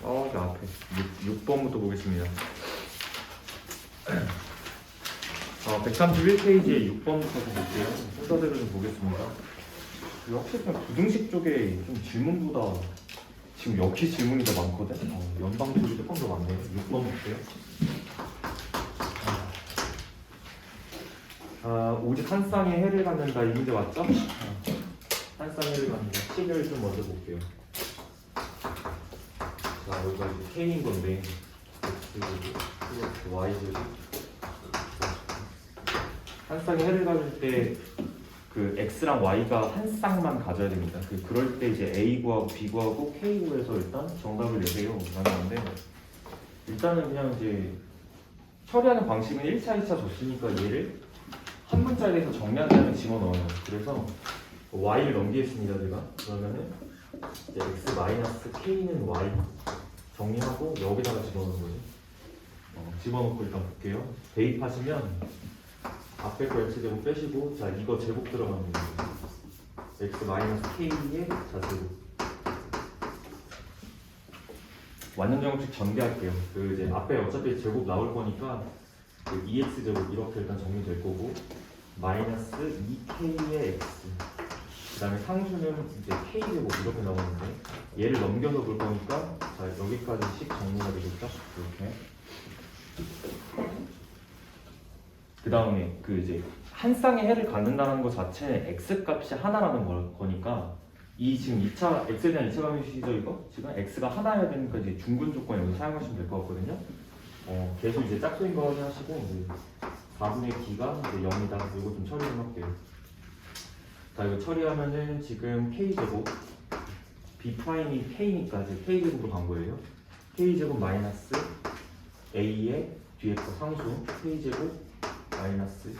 저기 앞에 6번부터 보겠습니다. 131페이지에 6번부터 볼게요. 순서대로 좀 보겠습니다. 역시 그냥 부등식 쪽에 좀 질문보다 지금 역시 질문이 더 많거든? 연방 쪽이 조금 더 많네요. 6번 볼게요. 오직 한 쌍의 해를 갖는다. 이 문제 맞죠? 한 쌍의 해를 갖는다. 식을 좀 먼저 볼게요. 자, 여기가 이제 K인 건데 그리고 Y제곱 한 쌍의 해를 가질 때 그 X랑 Y가 한 쌍만 가져야 됩니다. 그럴 때 이제 A 구하고 B 구하고 K 구해서 일단 정답을 내세요. 라는 건데 일단은 그냥 이제 처리하는 방식은 1차, 2차 줬으니까 얘를 한 문자에서 정리한다면 집어넣어요. 그래서 Y를 넘기겠습니다. 제가 그러면은 이제 X 마이너스 K는 Y 정리하고 여기다가 집어넣는 거죠. 집어넣고 일단 볼게요. 대입하시면 앞에 거 X제곱 빼시고 자 이거 제곱 들어가는 거예요. X 마이너스 K의 자제곱 완전 제곱식 전개할게요. 이제 앞에 어차피 제곱 나올 거니까 2x 제곱 이렇게 일단 정리될 거고 마이너스 2k의 x 그 다음에 상수는 이제 k 제곱 이렇게 나오는데 얘를 넘겨서 볼 거니까 자 여기까지 식 정리가 되겠죠? 이렇게 그 다음에 이제 한 쌍의 해를 갖는다는 것 자체는 x 값이 하나라는 거니까 이 지금 2차 x에 대한 2차 방정식이죠 이거? 지금 x가 하나여야 되니까 이제 중근 조건 여기 사용하시면 될 것 같거든요. 계속 이제 짝수인 거 확인하시고 이제 4분의 b가 이제 0이다. 이거 좀 처리 좀 할게요. 자 이거 처리하면은 지금 k제곱 b 프라임이 k니까 이제 k제곱으로 간 거예요. k제곱 마이너스 a의 뒤에 거 상수 k제곱 마이너스 이렇게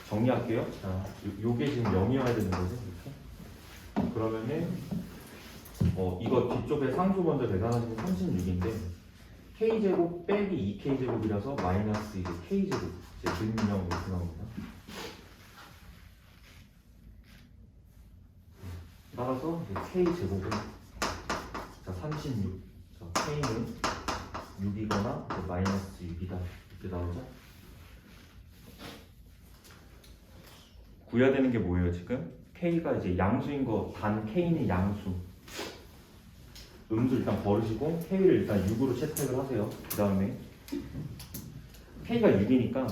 정리할게요. 자 요게 지금 0이어야 되는 거죠 이렇게. 그러면은 이거 뒤쪽에 상수 먼저 계산하시면 36인데 k제곱 빼기 2k제곱이라서 마이너스 이제 k제곱 이제 근인형 이렇게 나옵니다. 따라서 이제 k제곱은 자 36 자 k는 6이거나 마이너스 6이다 이렇게 나오죠. 구해야 되는 게 뭐예요 지금? k가 이제 양수인 거 단 k는 양수 음수 일단 버리시고 K를 일단 6으로 채택을 하세요. 그 다음에 K가 6이니까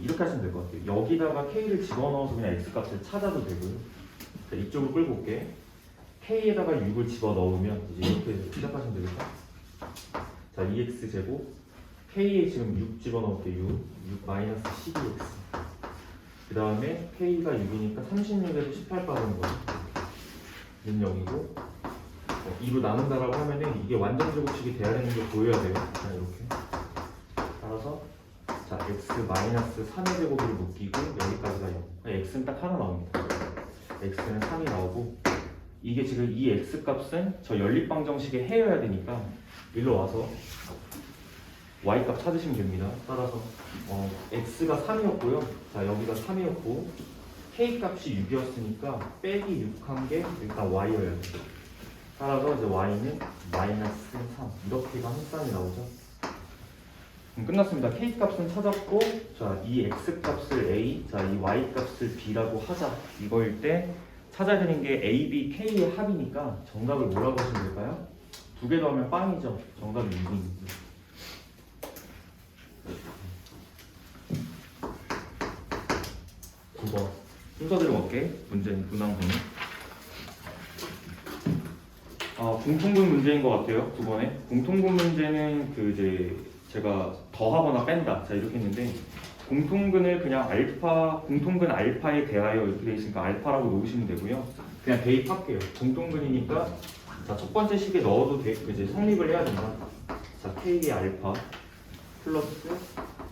이렇게 하시면 될 것 같아요. 여기다가 K를 집어넣어서 그냥 X값을 찾아도 되고요. 자, 이쪽으로 끌고 올게. K에다가 6을 집어넣으면 이제 이렇게 시작하시면 되겠다. 자, 2X제곱 K에 지금 6 집어넣을게요. 6 마이너스 12X 그 다음에 K가 6이니까 36에서 18 빠지는 거죠. 는 0이고 2로 나눈다라고 하면은 이게 완전 제곱식이 돼야 되는 게 보여야 돼요. 자, 이렇게. 따라서 자, x 마이너스 3의 제곱을 묶이고 여기까지가 0. x는 딱 하나 나옵니다. x는 3이 나오고 이게 지금 이 x 값은 저 연립방정식의 해여야 되니까 일로 와서 y 값 찾으시면 됩니다. 따라서 x가 3이었고요. 자, 여기가 3이었고 k 값이 6이었으니까 빼기 6한 게 일단 y여야 돼요. 따라서 이제 y는 마이너스 3 이렇게가 한 쌍이 나오죠. 끝났습니다. k 값은 찾았고 자, 이 x 값을 a, 자, 이 y 값을 b라고 하자 이거일 때 찾아야 되는 게 a, b, k의 합이니까 정답을 뭐라고 하시면 될까요? 두 개 더하면 빵이죠. 정답이 6입니다. 순서대로 갈게. 문제 문항번호 공통분 문제인 것 같아요. 9번에 공통분 문제는 이제 제가 더하거나 뺀다 자 이렇게 했는데 공통근을 그냥 공통근 알파에 대하여 이렇게 돼 있으니까 알파라고 놓으시면 되고요. 그냥 대입할게요. 공통근이니까 자 첫 번째 식에 넣어도 이제 성립을 해야 된다. 자 k의 알파 플러스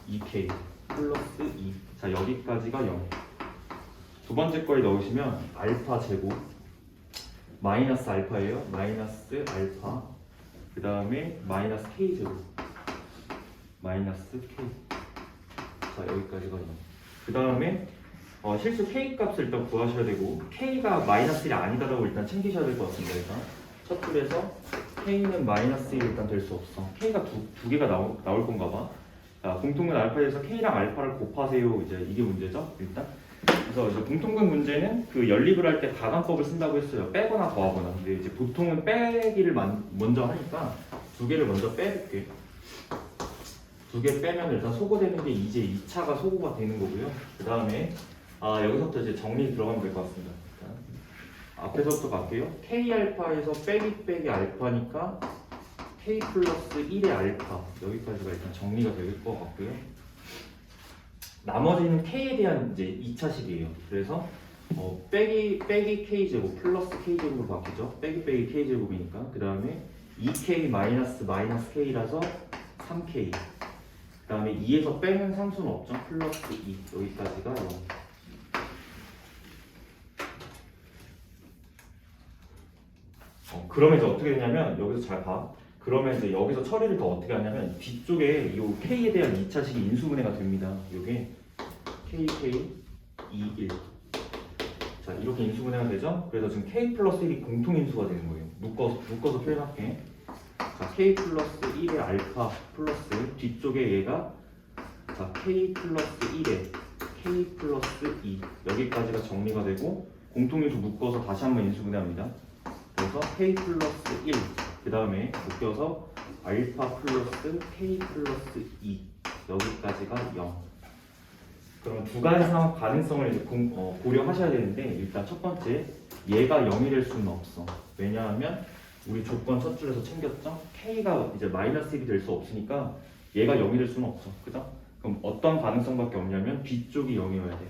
2k 플러스 2 자 여기까지가 0. 두 번째 거에 넣으시면 알파 제곱 마이너스 알파예요. 마이너스 알파 그 다음에 마이너스 k 제곱 마이너스 k 자 여기까지가 0. 그 다음에 실수 k 값을 일단 구하셔야 되고 k가 마이너스 1이 아니다라고 일단 챙기셔야 될 것 같습니다. 일단 첫 줄에서 k는 마이너스 1이 일단 될 수 없어. k가 두 개가 나올 건가 봐. 자, 공통근 알파에서 k랑 알파를 곱하세요. 이제 이게 문제죠. 일단 그래서 이제 공통근 문제는 그 연립을 할 때 가감법을 쓴다고 했어요. 빼거나 더하거나. 근데 이제 보통은 빼기를 먼저 하니까 두 개를 먼저 빼볼게. 두 개 빼면 일단 소거되는 게 이제 2차가 소거가 되는 거고요. 그 다음에 여기서부터 이제 정리 들어가면 될 것 같습니다. 일단 앞에서부터 갈게요. k 알파에서 빼기 알파니까 k 플러스 1의 알파 여기까지가 일단 정리가 될 것 같고요. 나머지는 k에 대한 이제 2차식이에요. 그래서 빼기 k 제곱 플러스 k 제곱으로 바뀌죠. 빼기 k 제곱이니까 그 다음에 2k 마이너스 k라서 3k. 그 다음에 2에서 빼면 상수는 없죠. 플러스 2 여기까지가 0. 그러면 이제 어떻게 되냐면 여기서 잘 봐. 그러면 이제 여기서 처리를 더 어떻게 하냐면 뒤쪽에 이 k에 대한 2차식이 인수분해가 됩니다. 이게 k 2, 1. 자 이렇게 인수분해가 되죠. 그래서 지금 k 플러스 1이 공통인수가 되는 거예요. 묶어서 표현할게. 자 k 플러스 1의 알파 플러스 뒤쪽에 얘가 자 k 플러스 1의 k 플러스 2 여기까지가 정리가 되고 공통인수 묶어서 다시 한번 인수분해합니다. 그래서 k 플러스 1 그 다음에 묶여서 알파 플러스 k 플러스 2 여기까지가 0. 그러면 두 가지 상황 가능성을 이제 고려하셔야 되는데 일단 첫 번째 얘가 0이 될 수는 없어. 왜냐하면 우리 조건 첫 줄에서 챙겼죠? k가 이제 마이너스 1이 될 수 없으니까 얘가 0이 될 수는 없어. 그죠? 그럼 어떤 가능성밖에 없냐면 뒤쪽이 0이어야 돼.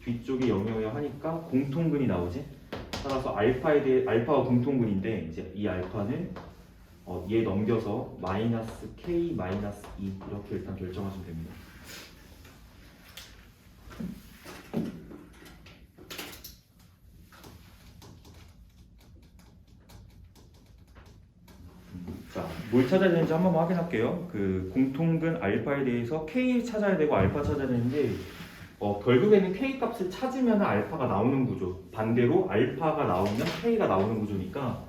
뒤쪽이 0이어야 하니까 공통근이 나오지. 따라서 알파가 공통근인데 이제 이 알파는 얘 넘겨서 마이너스 k 마이너스 2 이렇게 일단 결정하시면 됩니다. 자, 뭘 찾아야 되는지 한번 확인할게요. 그 공통근 알파에 대해서 k 찾아야 되고 알파 찾아야 되는데 결국에는 k 값을 찾으면 알파가 나오는 구조, 반대로 알파가 나오면 k가 나오는 구조니까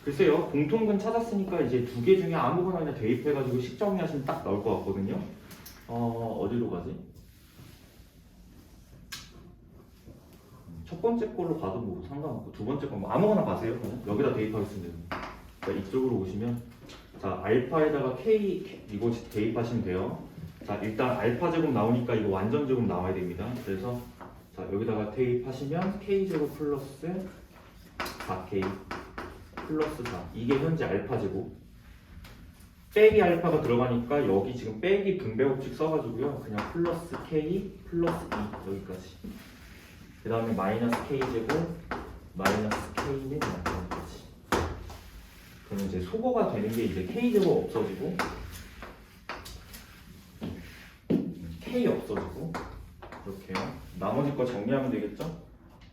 글쎄요. 공통근 찾았으니까 이제 두 개 중에 아무거나 그냥 대입해가지고 식 정리하시면 딱 나올 것 같거든요. 어디로 가지? 첫 번째 걸로 가도 뭐 상관없고 두 번째 거 뭐 아무거나 가세요. 그냥 여기다 대입하겠습니다. 그러니까 이쪽으로 오시면 자 알파에다가 k 이거 대입하시면 돼요. 자 일단 알파 제곱 나오니까 이거 완전 제곱 나와야 됩니다. 그래서 자 여기다가 대입하시면 k 제곱 플러스 4k 플러스 4 이게 현재 알파 제곱 빼기 알파가 들어가니까 여기 지금 빼기 분배 법칙 써가지고요 그냥 플러스 k 플러스 2 여기까지 그 다음에 마이너스 k 제곱 마이너스 k는 여기까지. 그러면 이제 소거가 되는 게 이제 k 제곱 없어지고 k 없어지고 이렇게요. 나머지 거 정리하면 되겠죠?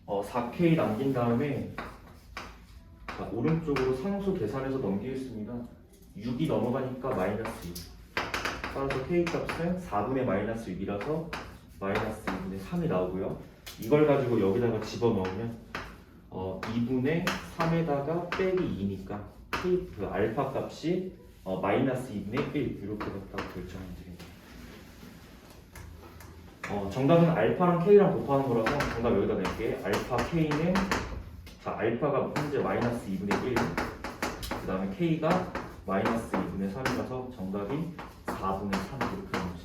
4k 남긴 다음에 자, 오른쪽으로 상수 계산해서 넘기겠습니다. 6이 넘어가니까 마이너스 6. 따라서 k 값은 4분의 마이너스 6이라서 마이너스 2분의 3이 나오고요. 이걸 가지고 여기다가 집어넣으면 2분의 3에다가 빼기 2니까 k 그 알파 값이 마이너스 2분의 1 이렇게 갖다가 결정하면 됩니다. 정답은 알파랑 k랑 곱하는 거라서 정답 여기다 낼게. 알파 k는 자 알파가 현재 마이너스 2분의 1 그 다음에 k가 마이너스 2분의 3이라서 정답이 4분의 3 이렇게 나오죠.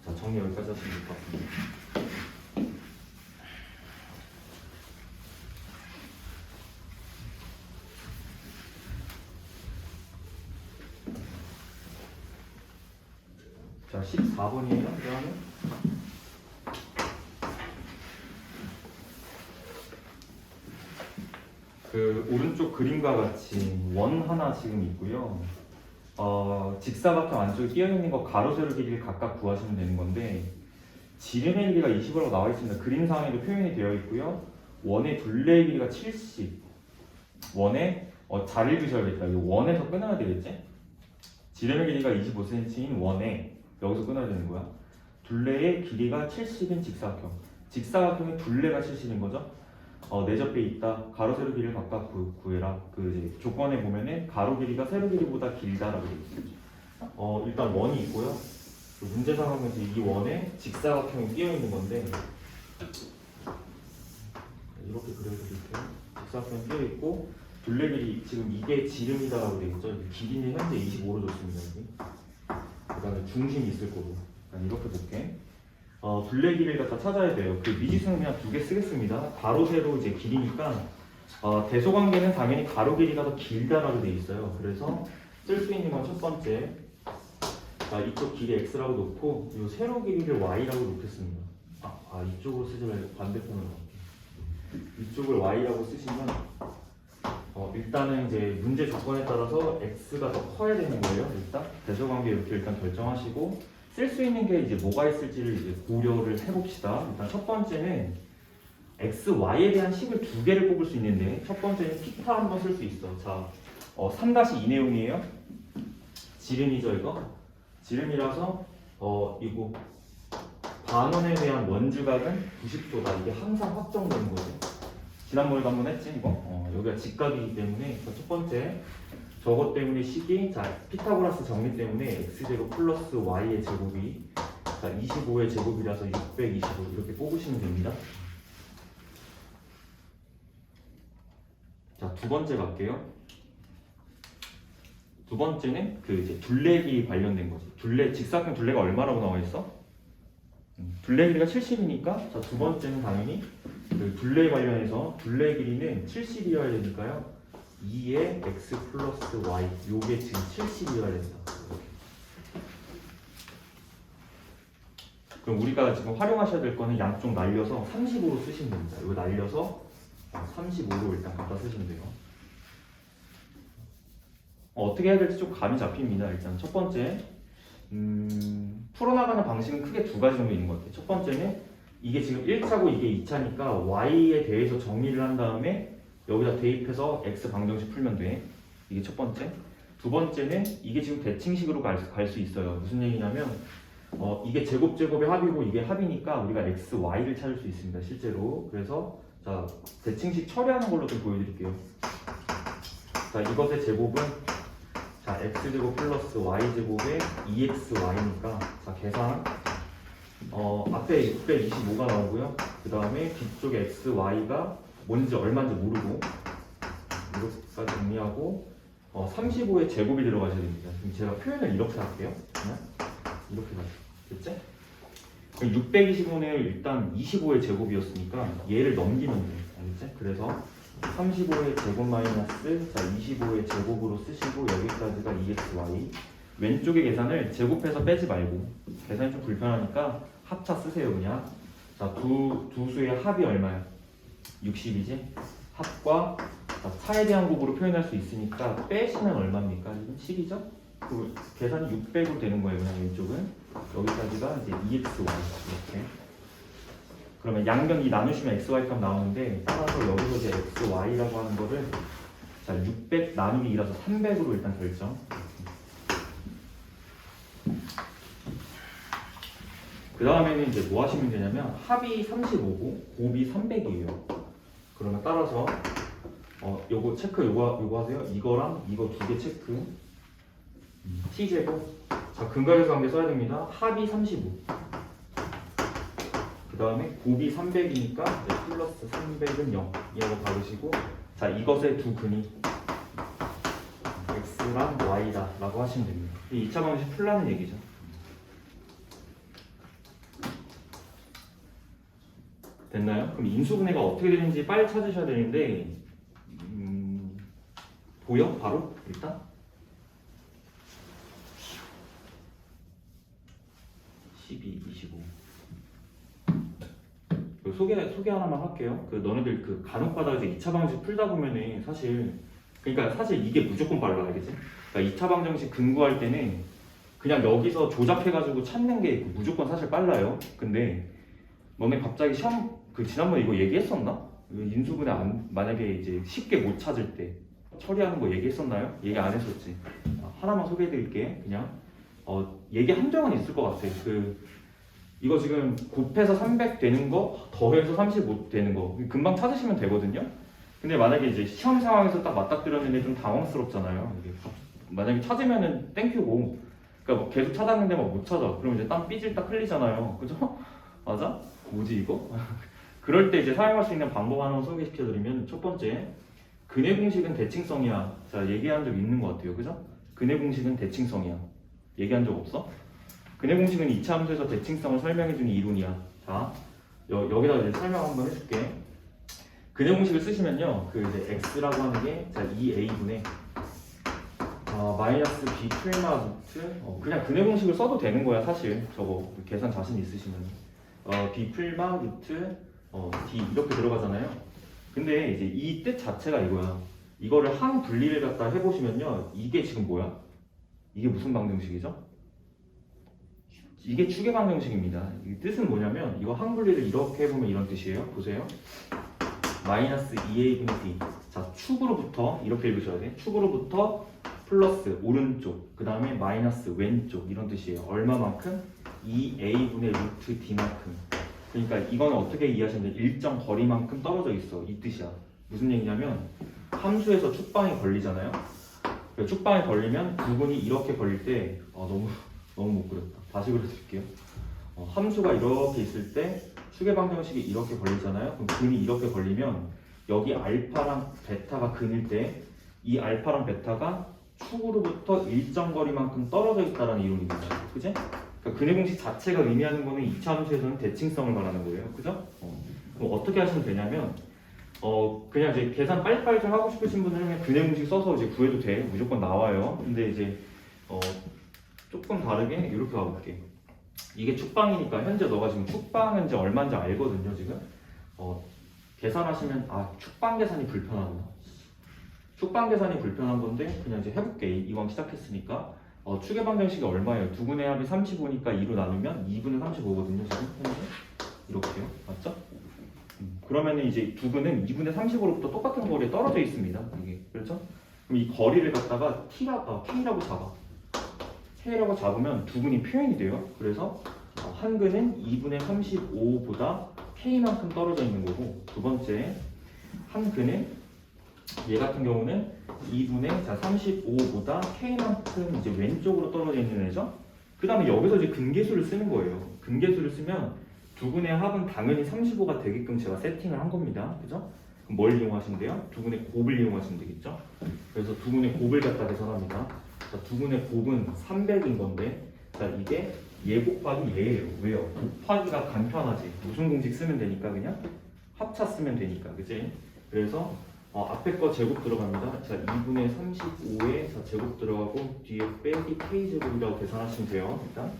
자 정리 여기까지 하시면 될 것 같습니다. 자 14번이에요. 그다음에 그 오른쪽 그림과 같이 원 하나 지금 있고요. 직사각형 안쪽에 끼어있는 거 가로 세로 길이를 각각 구하시면 되는 건데 지름의 길이가 20으로 나와 있습니다. 그림상에도 표현이 되어 있고요. 원의 둘레의 길이가 70, 원의 잘 읽으셔야겠다. 이거 원에서 끊어야 되겠지? 지름의 길이가 25cm인 원에 여기서 끊어야 되는 거야. 둘레의 길이가 70인 직사각형. 직사각형의 둘레가 70인 거죠. 네 접에 있다. 가로 세로 길이를 각각 구해라. 그 이제 조건에 보면은 가로 길이가 세로 길이보다 길다라고 되어 있어요. 일단 원이 있고요. 그 문제 상황은 이 원에 직사각형이 끼어 있는 건데 이렇게 그려드릴게요. 직사각형이 끼어 있고 둘레 길이 지금 이게 지름이다라고 되어 있죠. 길이는 현재 25로 줬습니다. 여기. 그다음에 중심이 있을 거고. 이렇게 볼게. 둘레 길이를 갖다 찾아야 돼요. 그 미지수는 그냥 두 개 쓰겠습니다. 가로 세로 이제 길이니까 대소관계는 당연히 가로 길이가 더 길다라고 되어 있어요. 그래서 쓸 수 있는 건 첫 번째. 이쪽 길이 x라고 놓고 이 세로 길이를 y라고 놓겠습니다. 이쪽으로 쓰지 말고 반대편으로 갈게요. 이쪽을 y라고 쓰시면 일단은 이제 문제 조건에 따라서 x가 더 커야 되는 거예요. 일단 대소관계 이렇게 일단 결정하시고 쓸 수 있는 게 이제 뭐가 있을지를 이제 고려를 해봅시다. 일단 첫 번째는 x, y에 대한 식을 두 개를 뽑을 수 있는데 첫 번째는 피타 한번 쓸 수 있어. 자, 3-2 내용이에요. 지름이죠 이거. 지름이라서 이거 반원에 대한 원주각은 90도다. 이게 항상 확정되는 거죠. 지난번에도 한번 했지 이거. 여기가 직각이기 때문에 첫 번째 저것 때문에 식이 피타고라스 정리 때문에 x제곱 플러스 y의 제곱이 25의 제곱이라서 625 이렇게 뽑으시면 됩니다. 자, 두 번째 갈게요. 두 번째는 그 이제 둘레 길이 관련된 거지. 직사각형 둘레가 얼마라고 나와 있어? 둘레 길이가 70이니까 두 번째는 당연히 그 둘레 관련해서 둘레 길이는 70이어야 되니까요. 2의 x 플러스 y 요게 지금 70이어야 된다. 그럼 우리가 지금 활용하셔야 될 거는 양쪽 날려서 35로 쓰시면 됩니다. 이거 날려서 35로 일단 갖다 쓰시면 돼요. 어떻게 해야 될지 좀 감이 잡힙니다. 일단 첫 번째 풀어나가는 방식은 크게 두 가지 정도 있는 것 같아요. 첫 번째는 이게 지금 1차고 이게 2차니까 y에 대해서 정리를 한 다음에 여기다 대입해서 x 방정식 풀면 돼. 이게 첫 번째. 두 번째는 이게 지금 대칭식으로 갈 수 있어요. 무슨 얘기냐면 이게 제곱제곱의 합이고 이게 합이니까 우리가 x, y를 찾을 수 있습니다. 실제로. 그래서 자 대칭식 처리하는 걸로 좀 보여드릴게요. 자 이것의 제곱은 x제곱 플러스 y제곱의 2xy니까 자 계산 앞에 625가 나오고요. 그 다음에 뒤쪽에 x, y가 뭔지 얼마인지 모르고 이렇게까지 정리하고 35의 제곱이 들어가셔야 됩니다. 지금 제가 표현을 이렇게 할게요. 그냥 이렇게 가죠. 됐지? 625는 일단 25의 제곱이었으니까 얘를 넘기면 돼요. 알겠지? 그래서 35의 제곱 마이너스 25의 제곱으로 쓰시고 여기까지가 2xy 왼쪽의 계산을 제곱해서 빼지 말고 계산이 좀 불편하니까 합차 쓰세요 그냥. 자, 두 수의 합이 얼마야? 60이지? 합과 차에 대한 곱으로 표현할 수 있으니까 빼시면 얼마입니까? 이건 10이죠? 그 계산이 600으로 되는 거예요 그냥 왼쪽은. 여기까지가 이제 2xy 이렇게. 그러면 양변 나누시면 xy 값 나오는데 따라서 여기서 이제 xy라고 하는 거를 600 나누기 2라서 300으로 일단 결정. 그 다음에는 이제 뭐 하시면 되냐면 합이 35고 곱이 300이에요. 그러면 따라서 요거 체크 요거 하세요. 이거랑 이거 두 개 체크. t제곱. 자 근각에서 관계 써야 됩니다. 합이 35. 그 다음에 곱이 300이니까 플러스 300은 0 이라고 받으시고 자 이것의 두 근이 x랑 y다 라고 하시면 됩니다. 이 2차 방식 풀라는 얘기죠. 됐나요? 그럼 인수분해가 어떻게 되는지 빨리 찾으셔야 되는데 보여? 바로? 일단? 12, 25 소개 하나만 할게요. 너네들 간혹가다가 이제 2차 방정식 풀다 보면은 사실 이게 무조건 빨라 알겠지? 그러니까 2차 방정식 근거할 때는 그냥 여기서 조작해가지고 찾는 게 무조건 사실 빨라요. 근데 너네 갑자기 시험 지난번에 이거 얘기했었나? 인수분해 만약에 이제 쉽게 못 찾을 때 처리하는 거 얘기했었나요? 얘기 안 했었지. 하나만 소개해드릴게. 그냥 얘기 한 적은 있을 것 같아. 이거 지금 곱해서 300 되는 거 더해서 35 되는 거 금방 찾으시면 되거든요. 근데 만약에 이제 시험 상황에서 딱 맞닥뜨렸는데 좀 당황스럽잖아요. 이게 만약에 찾으면은 땡큐고, 그러니까 뭐 계속 찾았는데 막 못 찾아. 그럼 이제 땀 삐질 딱 흘리잖아요. 그죠? 맞아? 뭐지 이거? 그럴 때 이제 사용할 수 있는 방법 하나 소개시켜드리면, 첫 번째, 근해 공식은 대칭성이야. 자, 얘기한 적 있는 것 같아요. 그죠? 근해 공식은 대칭성이야. 얘기한 적 없어? 근해 공식은 이차 함수에서 대칭성을 설명해주는 이론이야. 자, 여기다 이제 설명 한번 해줄게. 근해 공식을 쓰시면요, 이제 x라고 하는 게, 자, 2a분의 마이너스 b 풀마 루트, 그냥 근해 공식을 써도 되는 거야 사실. 저거 계산 자신 있으시면 b 풀마 루트 d 이렇게 들어가잖아요. 근데 이제 이 뜻 자체가 이거야. 이거를 항 분리를 갖다 해보시면요, 이게 지금 뭐야? 이게 무슨 방정식이죠? 이게 축의 방정식입니다. 이 뜻은 뭐냐면, 이거 항 분리를 이렇게 해보면 이런 뜻이에요. 보세요. 마이너스 2a분의 b. 자, 축으로부터 이렇게 읽으셔야 돼. 축으로부터 플러스 오른쪽, 그 다음에 마이너스 왼쪽, 이런 뜻이에요. 얼마만큼? 2a분의 루트 d만큼. 그러니까 이거는 어떻게 이해하시면 돼? 일정 거리만큼 떨어져 있어. 이 뜻이야. 무슨 얘기냐면, 함수에서 축방이 걸리잖아요. 축방이 걸리면 부분이 이렇게 걸릴 때 너무 못 그렸다. 다시 그려드릴게요. 함수가 이렇게 있을 때 축의 방정식이 이렇게 걸리잖아요. 그럼 근이 이렇게 걸리면 여기 알파랑 베타가 근일 때 이 알파랑 베타가 축으로부터 일정 거리만큼 떨어져 있다는 이론입니다. 그지? 그러니까 근의 공식 자체가 의미하는 거는 2차 함수에서는 대칭성을 말하는 거예요. 그죠? 그럼 어떻게 하시면 되냐면, 그냥 이제 계산 빨리빨리 좀 하고 싶으신 분들은 그냥 근의 공식 써서 이제 구해도 돼. 무조건 나와요. 근데 이제 조금 다르게 이렇게 가볼게. 이게 축방이니까 현재 너가 지금 축방은 이제 얼마인지 알거든요. 지금 계산하시면 축방 계산이 불편하구나. 축방 계산이 불편한 건데 그냥 이제 해볼게. 이왕 시작했으니까. 축의 방정식이 얼마예요? 두근의 합이 35니까 2로 나누면 2분의 35거든요. 지금 현재 이렇게요. 맞죠? 그러면은 이제 두근은 2분의 35로부터 똑같은 거리에 떨어져 있습니다. 이게 그렇죠? 그럼 이 거리를 갖다가 K라고 잡아. K라고 잡으면 두근이 표현이 돼요. 그래서 한 근은 2분의 35보다 K만큼 떨어져 있는 거고, 두 번째 한 근은 얘 같은 경우는 2분의 35보다 K만큼 이제 왼쪽으로 떨어져 있는 애죠. 그 다음에 여기서 이제 근계수를 쓰는 거예요. 근계수를 쓰면 두근의 합은 당연히 35가 되게끔 제가 세팅을 한 겁니다. 그죠? 그럼 뭘 이용하시면 두근의 곱을 이용하시면 되겠죠? 그래서 두근의 곱을 갖다 계산합니다. 자, 두근의 곱은 300인 건데, 자, 이게 얘 곱하기 얘예요. 왜요? 곱하기가 간편하지. 무슨 공식 쓰면 되니까 그냥 합차 쓰면 되니까, 그치? 그래서 앞에 거 제곱 들어갑니다. 자, 2분의 35에 자, 제곱 들어가고 뒤에 빼기 k제곱이라고 계산하시면 돼요. 일단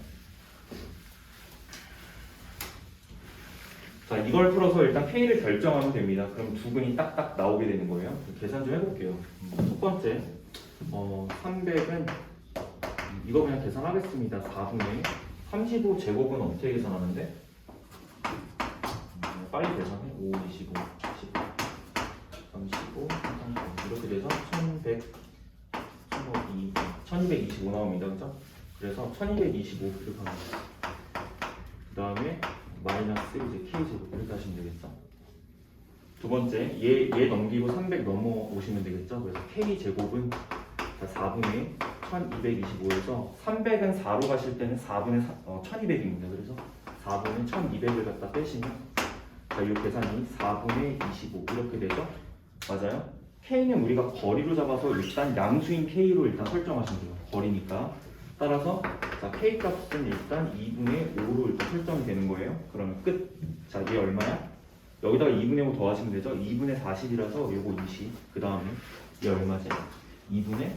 자, 이걸 풀어서 일단 k를 결정하면 됩니다. 그럼 두근이 딱딱 나오게 되는 거예요. 계산 좀 해볼게요. 첫 번째 300은 이거 그냥 계산하겠습니다. 4분의 35 제곱은 어떻게 계산하는데? 빨리 계산해. 5, 25, 15, 35, 35 이렇게 돼서 1225 나옵니다. 그죠? 그래서 1225 이렇게 합니다. 그 다음에 마이너스 이제 k제곱 이렇게 하시면 되겠죠? 두 번째 얘 넘기고 300 넘어오시면 되겠죠? 그래서 k제곱은 4분의 1225에서 300은 4로 가실 때는 4분의 1200입니다. 그래서 4분의 1200을 갖다 빼시면 자, 이 계산이 4분의 25 이렇게 되죠? 맞아요? K는 우리가 거리로 잡아서 일단 양수인 K로 일단 설정하시면 돼요. 거리니까. 따라서 자, K 값은 일단 2분의 5로 일단 설정이 되는 거예요. 그러면 끝. 자, 얘 얼마야? 여기다가 2분의 5 더하시면 되죠? 2분의 40이라서 요거 20. 그 다음에 얘 얼마지? 2분의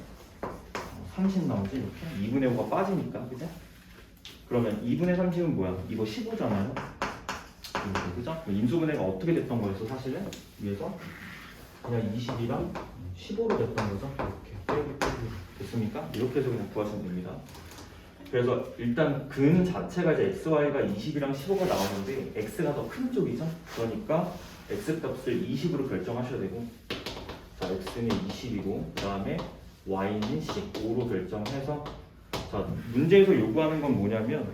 30 나오지? 이렇게? 2분의 5가 빠지니까, 그죠? 그러면 2분의 30은 뭐야? 이거 15잖아요? 그죠? 인수분해가 어떻게 됐던 거였어, 사실은? 위에서? 그냥 20이랑 15로 됐던 거죠? 이렇게. 됐습니까? 이렇게 해서 그냥 구하시면 됩니다. 그래서 일단 근 자체가 이제 xy가 20이랑 15가 나오는데 x가 더 큰 쪽이죠? 그러니까 x 값을 20으로 결정하셔야 되고, 자, x는 20이고 그 다음에 y는 15로 결정해서 자 문제에서 요구하는 건 뭐냐면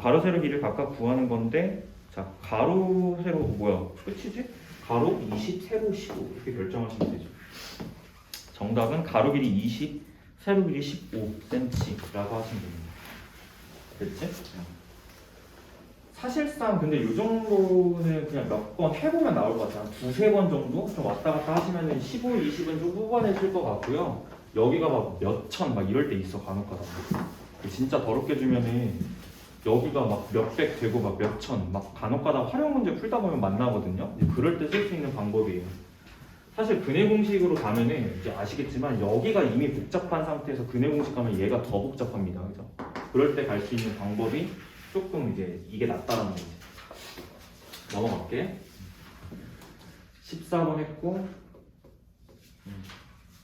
가로 세로 길이를 각각 구하는 건데 자 가로 세로 뭐야 끝이지? 가로 20 세로 15 이렇게 결정하시면 되죠. 정답은 가로 길이 20 세로 길이 15cm라고 하시면 됩니다. 됐지? 사실상 근데 이 정도는 그냥 몇 번 해보면 나올 것 같아요. 두세 번 정도 좀 왔다 갔다 하시면은 15, 20은 좀 후반해질 것 같고요. 여기가 막 몇천 막 이럴 때 있어 간혹가다. 진짜 더럽게 주면은 여기가 막 몇백 되고 막 몇천 막 간혹가다 활용 문제 풀다 보면 만나거든요. 그럴 때 쓸 수 있는 방법이에요. 사실 근해 공식으로 가면은 이제 아시겠지만 여기가 이미 복잡한 상태에서 근해 공식 가면 얘가 더 복잡합니다. 그죠? 그럴 때 갈 수 있는 방법이 조금 이제 이게 낫다라는 거지. 넘어갈게. 14번 했고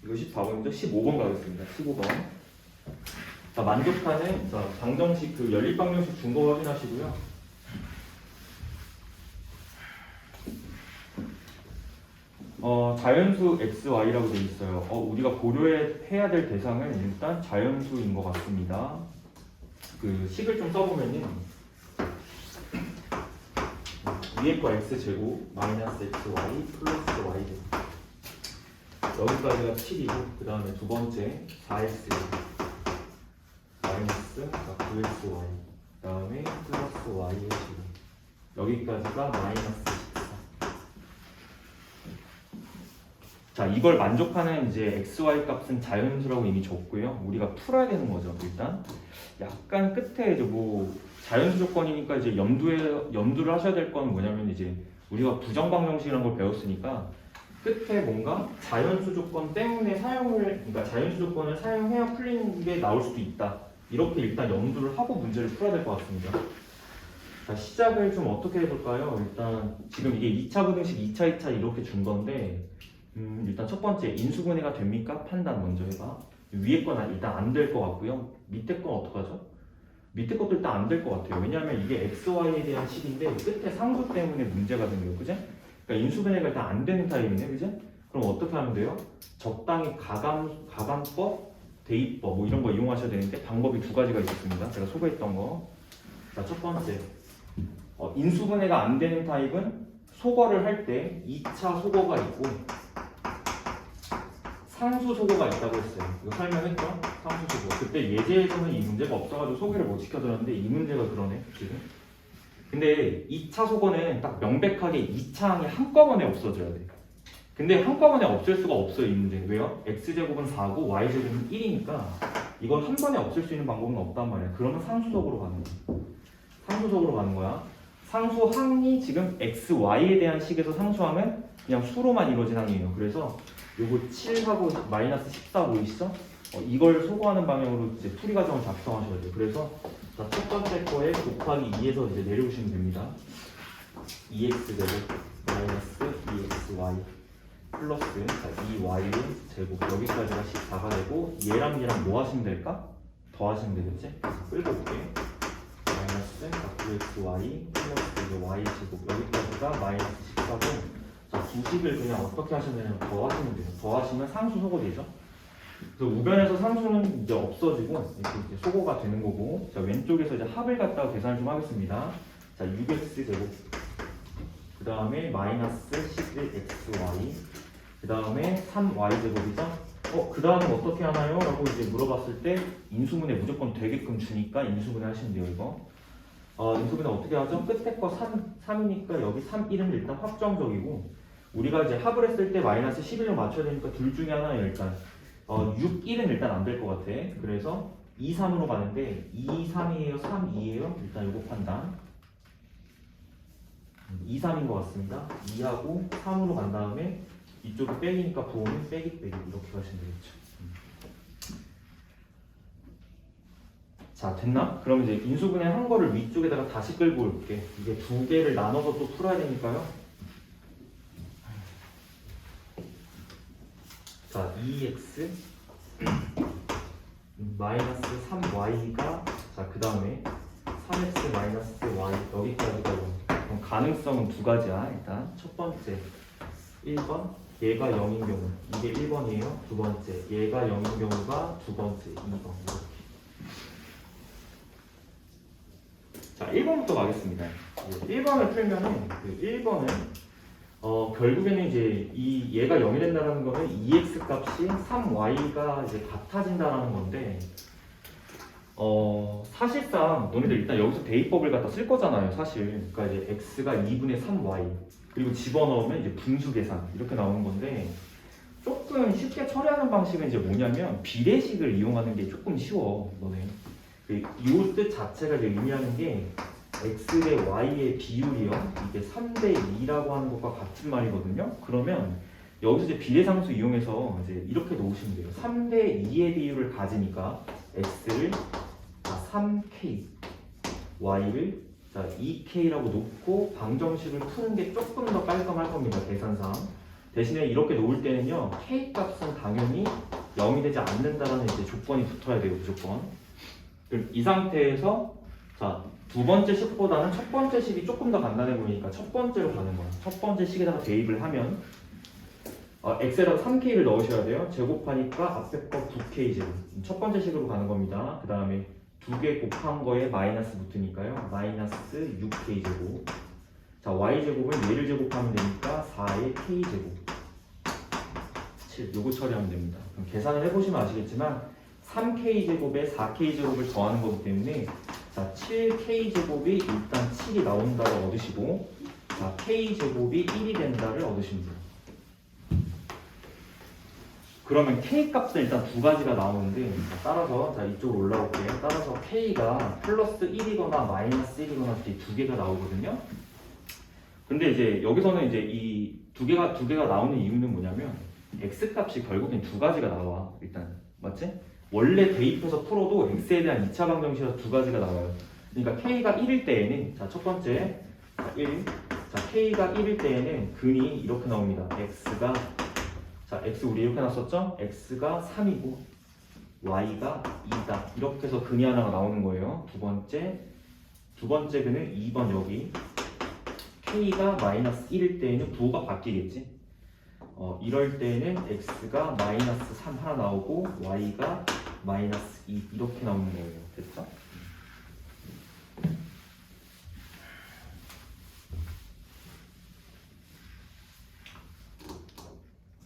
이거 14번이죠? 15번 가겠습니다. 15번. 자, 만족하는 자, 방정식 그 연립방정식 준 거 확인하시고요. 자연수 x, y라고 되어 있어요. 우리가 고려해야 될 대상은 일단 자연수인 것 같습니다. 그 식을 좀 써보면은 위에 거 x제곱 마이너스 xy 플러스 y제곱 여기까지가 7이고 그 다음에 두 번째 4x 마이너스 9xy 그 다음에 플러스 y의 제곱 여기까지가 마이너스 14. 자 이걸 만족하는 이제 xy 값은 자연수라고 이미 줬고요. 우리가 풀어야 되는 거죠. 일단 약간 끝에 이제 뭐 자연수 조건이니까 이제 염두를 하셔야 될 건 뭐냐면 이제 우리가 부정방정식이라는 걸 배웠으니까 끝에 뭔가 자연수 조건 때문에 그러니까 자연수 조건을 사용해야 풀리는 게 나올 수도 있다. 이렇게 일단 염두를 하고 문제를 풀어야 될 것 같습니다. 자, 시작을 좀 어떻게 해볼까요? 일단 지금 이게 2차 부등식 2차, 2차 이렇게 준 건데 일단 첫 번째 인수분해가 됩니까? 판단 먼저 해봐. 위에 건 일단 안 될 것 같고요. 밑에 건 어떡하죠? 밑에 것도 일단 안 될 것 같아요. 왜냐하면 이게 XY에 대한 식인데 끝에 상수 때문에 문제가 생겨요. 그죠? 그러니까 인수분해가 일단 안 되는 타입이네. 그죠? 그럼 어떻게 하면 돼요? 적당히 가감법, 대입법 뭐 이런 거 이용하셔야 되는데 방법이 두 가지가 있었습니다. 제가 소개했던 거. 자, 첫 번째. 인수분해가 안 되는 타입은 소거를 할 때 2차 소거가 있고 상수 소거가 있다고 했어요. 이거 설명했죠? 상수 소거. 그때 예제에서는 이 문제가 없어가지고 소개를 못 시켜드렸는데 이 문제가 그러네 지금. 근데 2차 소거는 딱 명백하게 2차 항이 한꺼번에 없어져야 돼. 근데 한꺼번에 없앨 수가 없어요 이 문제. 왜요? x제곱은 4고 y제곱은 1이니까 이걸 한 번에 없앨 수 있는 방법은 없단 말이야. 그러면 상수속으로 가는 거야. 상수속으로 가는 거야. 상수항이 지금 x, y에 대한 식에서 상수항은 그냥 수로만 이루어진 항이에요. 그래서 요거 7하고 마이너스 14 보이시죠? 이걸 소거하는 방향으로 이제 풀이 과정을 작성하셔야 돼요. 그래서 자, 첫 번째 거에 곱하기 2에서 이제 내려오시면 됩니다. 2x 제곱 마이너스 2xy 플러스 2y 제곱 여기까지가 14가 되고 얘랑 얘랑 뭐 하시면 될까? 더 하시면 되겠지? 끌고 올게. 마이너스 9xy 플러스 이제 y 제곱 여기까지가 마이너스 14고 자, 두식을 그냥 어떻게 하시면 되냐면 더 하시면 돼요. 더 하시면 상수 소거 되죠? 그래서 우변에서 상수는 이제 없어지고 이렇게 이제 소거가 되는 거고 자, 왼쪽에서 이제 합을 갖다가 계산을 좀 하겠습니다. 자, 6x 제곱 그 다음에 마이너스 11xy 그 다음에 3y 제곱이죠? 그 다음에 어떻게 하나요? 라고 이제 물어봤을 때 인수분해 무조건 되게끔 주니까 인수분해 하시면 돼요 이거. 인수분해 어떻게 하죠? 끝에 거 3이니까 여기 3, 1은 일단 확정적이고 우리가 이제 합을 했을 때 마이너스 11을 맞춰야 되니까 둘 중에 하나예요 일단. 6, 1은 일단 안 될 것 같아. 그래서 2, 3으로 가는데 2, 3이에요? 3, 2에요? 일단 요거 판단. 2, 3인 것 같습니다. 2하고 3으로 간 다음에 이쪽이 빼기니까 부호는 빼기 이렇게 가시면 되겠죠. 자, 됐나? 그럼 이제 인수분해 한 거를 위쪽에다가 다시 끌고 올게. 이게 두 개를 나눠서 또 풀어야 되니까요. 자, 2x 마이너스 3y가 자, 그 다음에 3x 마이너스 y 여기까지가 그럼 가능성은 두 가지야. 일단 첫 번째 1번 얘가 0인 경우 이게 1번이에요. 두 번째 얘가 0인 경우가 두 번째 2번 이렇게. 자 1번부터 가겠습니다. 1번을 풀면은 그 1번은 결국에는 이제 얘가 0이 된다는 거는 2x 값이 3y가 이제 같아진다는 건데 사실상 너네들 일단 여기서 대입법을 갖다 쓸 거잖아요, 사실. 그러니까 이제 x가 2분의 3y 그리고 집어넣으면 이제 분수 계산 이렇게 나오는 건데 조금 쉽게 처리하는 방식은 이제 뭐냐면 비례식을 이용하는 게 조금 쉬워, 너네. 이 뜻 자체가 이제 의미하는 게 x 대 y의 비율이요. 이게 3대 2라고 하는 것과 같은 말이거든요. 그러면 여기서 이제 비례상수 이용해서 이제 이렇게 놓으시면 돼요. 3대 2의 비율을 가지니까 x를 3k, y를 2k라고 놓고 방정식을 푸는 게 조금 더 깔끔할 겁니다. 계산상. 대신에 이렇게 놓을 때는요. k 값은 당연히 0이 되지 않는다라는 이제 조건이 붙어야 돼요. 무조건. 그럼 이 상태에서 두 번째 식보다는 첫 번째 식이 조금 더 간단해 보이니까 첫 번째로 가는 거야. 첫 번째 식에다가 대입을 하면 x에다가 3k를 넣으셔야 돼요. 제곱하니까 앞에 거 9k 제곱. 첫 번째 식으로 가는 겁니다. 그 다음에 두 개 곱한 거에 마이너스 붙으니까요. 마이너스 6k 제곱. 자, y 제곱은 얘를 제곱하면 되니까 4의 k 제곱. 7. 요거 처리하면 됩니다. 그럼 계산을 해보시면 아시겠지만 3k 제곱에 4k 제곱을 더하는 거기 때문에 자, 7k 제곱이 일단 7이 나온다를 얻으시고 자, k 제곱이 1이 된다를 얻으십니다. 그러면 k 값은 일단 두 가지가 나오는데 따라서 자, 이쪽으로 올라올게요. 따라서 k가 플러스 1이거나 마이너스 1이거나 두 개가 나오거든요. 근데 이제 여기서는 이제 이 두 개가 나오는 이유는 뭐냐면 x 값이 결국엔 두 가지가 나와. 일단 맞지? 원래 대입해서 풀어도 x에 대한 2차 방정식에서 두 가지가 나와요. 그러니까 k가 1일 때에는 자, 첫 번째 1. 자, k가 1일 때에는 근이 이렇게 나옵니다. x가 자, x 우리 이렇게 놨었죠? x가 3이고 y가 2다. 이렇게 해서 근이 하나가 나오는 거예요. 두 번째 근은 2번 여기 k가 마이너스 1일 때에는 부호가 바뀌겠지. 이럴 때는 x가 마이너스 3 하나 나오고 y가 마이너스 2 이렇게 나오는 거예요. 됐죠?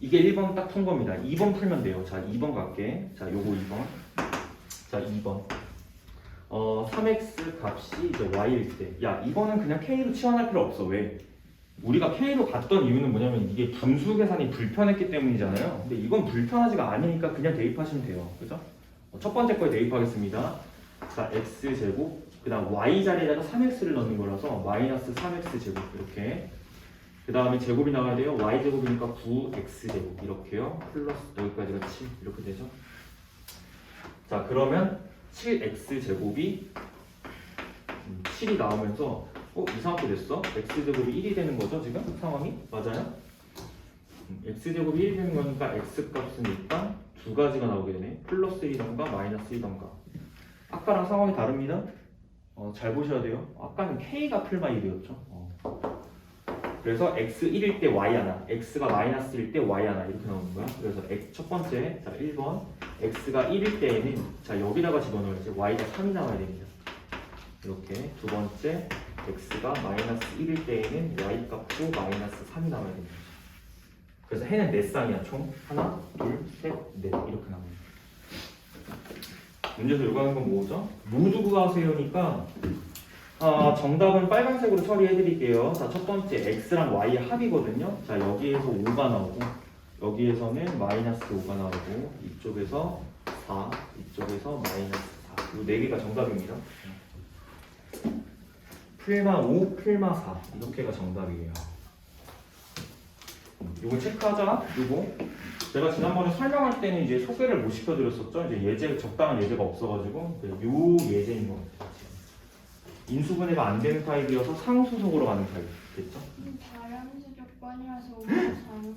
이게 1번 딱 푼 겁니다. 2번 풀면 돼요. 자, 2번 갈게. 자, 요거 2번. 자, 2번. 3x 값이 이제 y일 때. 야, 이거는 그냥 k로 치환할 필요 없어. 왜? 우리가 k로 갔던 이유는 뭐냐면 이게 분수 계산이 불편했기 때문이잖아요. 근데 이건 불편하지가 않으니까 그냥 대입하시면 돼요. 그죠? 첫 번째 거에 대입하겠습니다. 자, x제곱. 그 다음 y 자리에다가 3x를 넣는 거라서 마이너스 3x 제곱. 이렇게. 그 다음에 제곱이 나와야 돼요. y제곱이니까 9x제곱 이렇게요. 플러스 여기까지가 7 이렇게 되죠. 자, 그러면 7x제곱이 7이 나오면서 이상하게 됐어? x제곱이 1이 되는 거죠 지금? 상황이? 맞아요? x제곱이 1이 되는 거니까 x값은 일단 두 가지가 나오게 되네. 플러스 1이던가 마이너스 1이던가. 아까랑 상황이 다릅니다. 잘 보셔야 돼요. 아까는 k가 풀마 1이었죠. 그래서 x 1일 때 y 하나, x가 마이너스 1일 때 y 하나 이렇게 나오는 거야. 그래서 첫 번째, 자 1번 x가 1일 때에는 자 여기다가 집어넣어야지 y가 3이 나와야 됩니다. 이렇게 두 번째 x가 마이너스 1일 때에는 y 값도 마이너스 3이 나와야 됩니다. 그래서 해는 4쌍이야 총. 하나, 둘, 셋, 넷 이렇게 나옵니다. 문제에서 요구하는 건 뭐죠? 모두 구하세요니까 정답은 빨간색으로 처리해 드릴게요. 자, 첫 번째 x랑 y의 합이거든요. 자, 여기에서 5가 나오고 여기에서는 마이너스 5가 나오고 이쪽에서 4, 이쪽에서 마이너스 4. 이 4개가 정답입니다. 풀마 5, 풀마 4 이렇게가 정답이에요. 이거 체크하자. 이거 제가 지난번에 설명할 때는 이제 소개를 못 시켜드렸었죠. 이제 적당한 예제가 없어가지고 요 예제인 것 같아요. 인수분해가 안 되는 타입이어서 상수속으로 가는 타입 됐죠? 다람수 조건이라서 우리가 잘못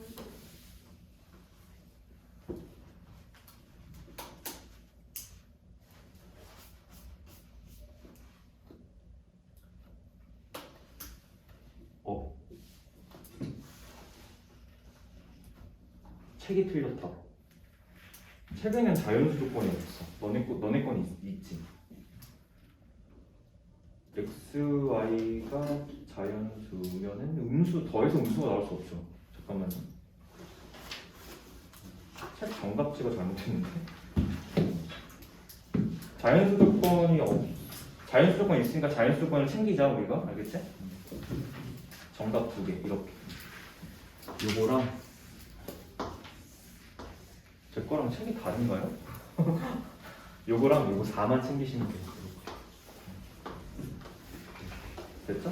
책이 틀렸다고. 책에는 자연수 조건이 없어. 너네 건 있지. x, y가 자연수면은 음수 더해서 음수가 나올 수 없죠. 잠깐만요. 책 정답지가 잘못했는데. 자연수 조건이 있으니까 자연수 조건을 챙기자 우리가. 알겠지? 정답 2개 이렇게. 요거랑 제 거랑 책이 다른가요? 요거랑 요거 4만 챙기시면 돼요. 됐죠?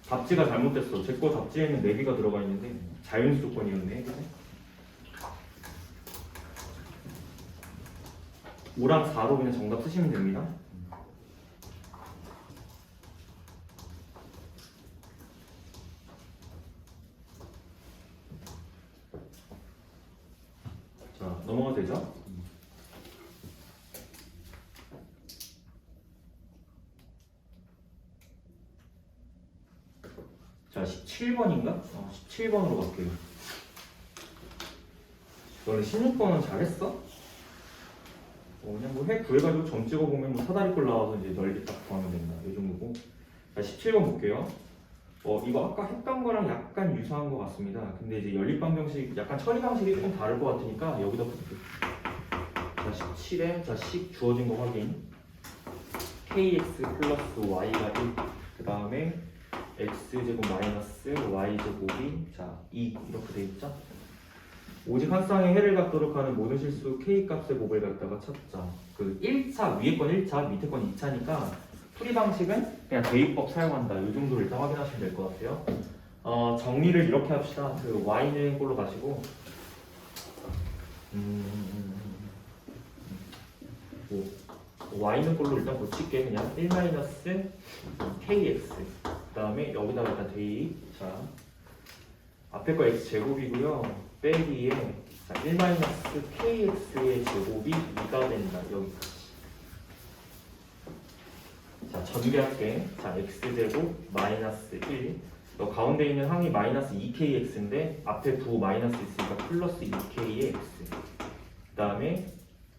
답지가 잘못됐어. 제 거 답지에는 4개가 들어가 있는데 자연수 조건이었네. 그치? 5랑 4로 그냥 정답 쓰시면 됩니다. 자, 넘어가도 되죠? 자, 17번인가? 17번으로 갈게요. 너는 16번은 잘했어? 그냥 뭐 해 구해가지고 점 찍어보면 뭐 사다리꼴 나와서 이제 널리 딱 구하면 된다. 이 정도고. 자, 17번 볼게요. 이거 아까 했던 거랑 약간 유사한 것 같습니다. 근데 이제 연립 방정식, 약간 처리 방식이 조금 다를 것 같으니까 여기다 볼게요. 자, 17에 자, 10 주어진 거 확인. kx 플러스 y가 1. 그 다음에 x제곱 마이너스 y제곱이 자 2 이렇게 돼 있죠? 오직 한 쌍의 해를 갖도록 하는 모든 실수 k값의 곱을 갖다가 찾자. 그 1차 위에 건 1차 밑에 건 2차니까 풀이 방식은 그냥 대입법 사용한다. 이 정도를 일단 확인하시면 될 것 같아요. 정리를 이렇게 합시다. 그 y는 꼴로 가시고 y는 꼴로 일단 고칠게. 그냥 1-kx 그 다음에 여기다가 일단 대입. 자, 앞에 거 x 제곱이고요. 빼기에 자, 1-kx의 제곱이 2가 된다. 여기까지. 자, 전개할게. 자, x제곱 마이너스 1. 너 가운데 있는 항이 마이너스 2kx인데 앞에 부 마이너스 있으니까 플러스 2k의 x. 그 다음에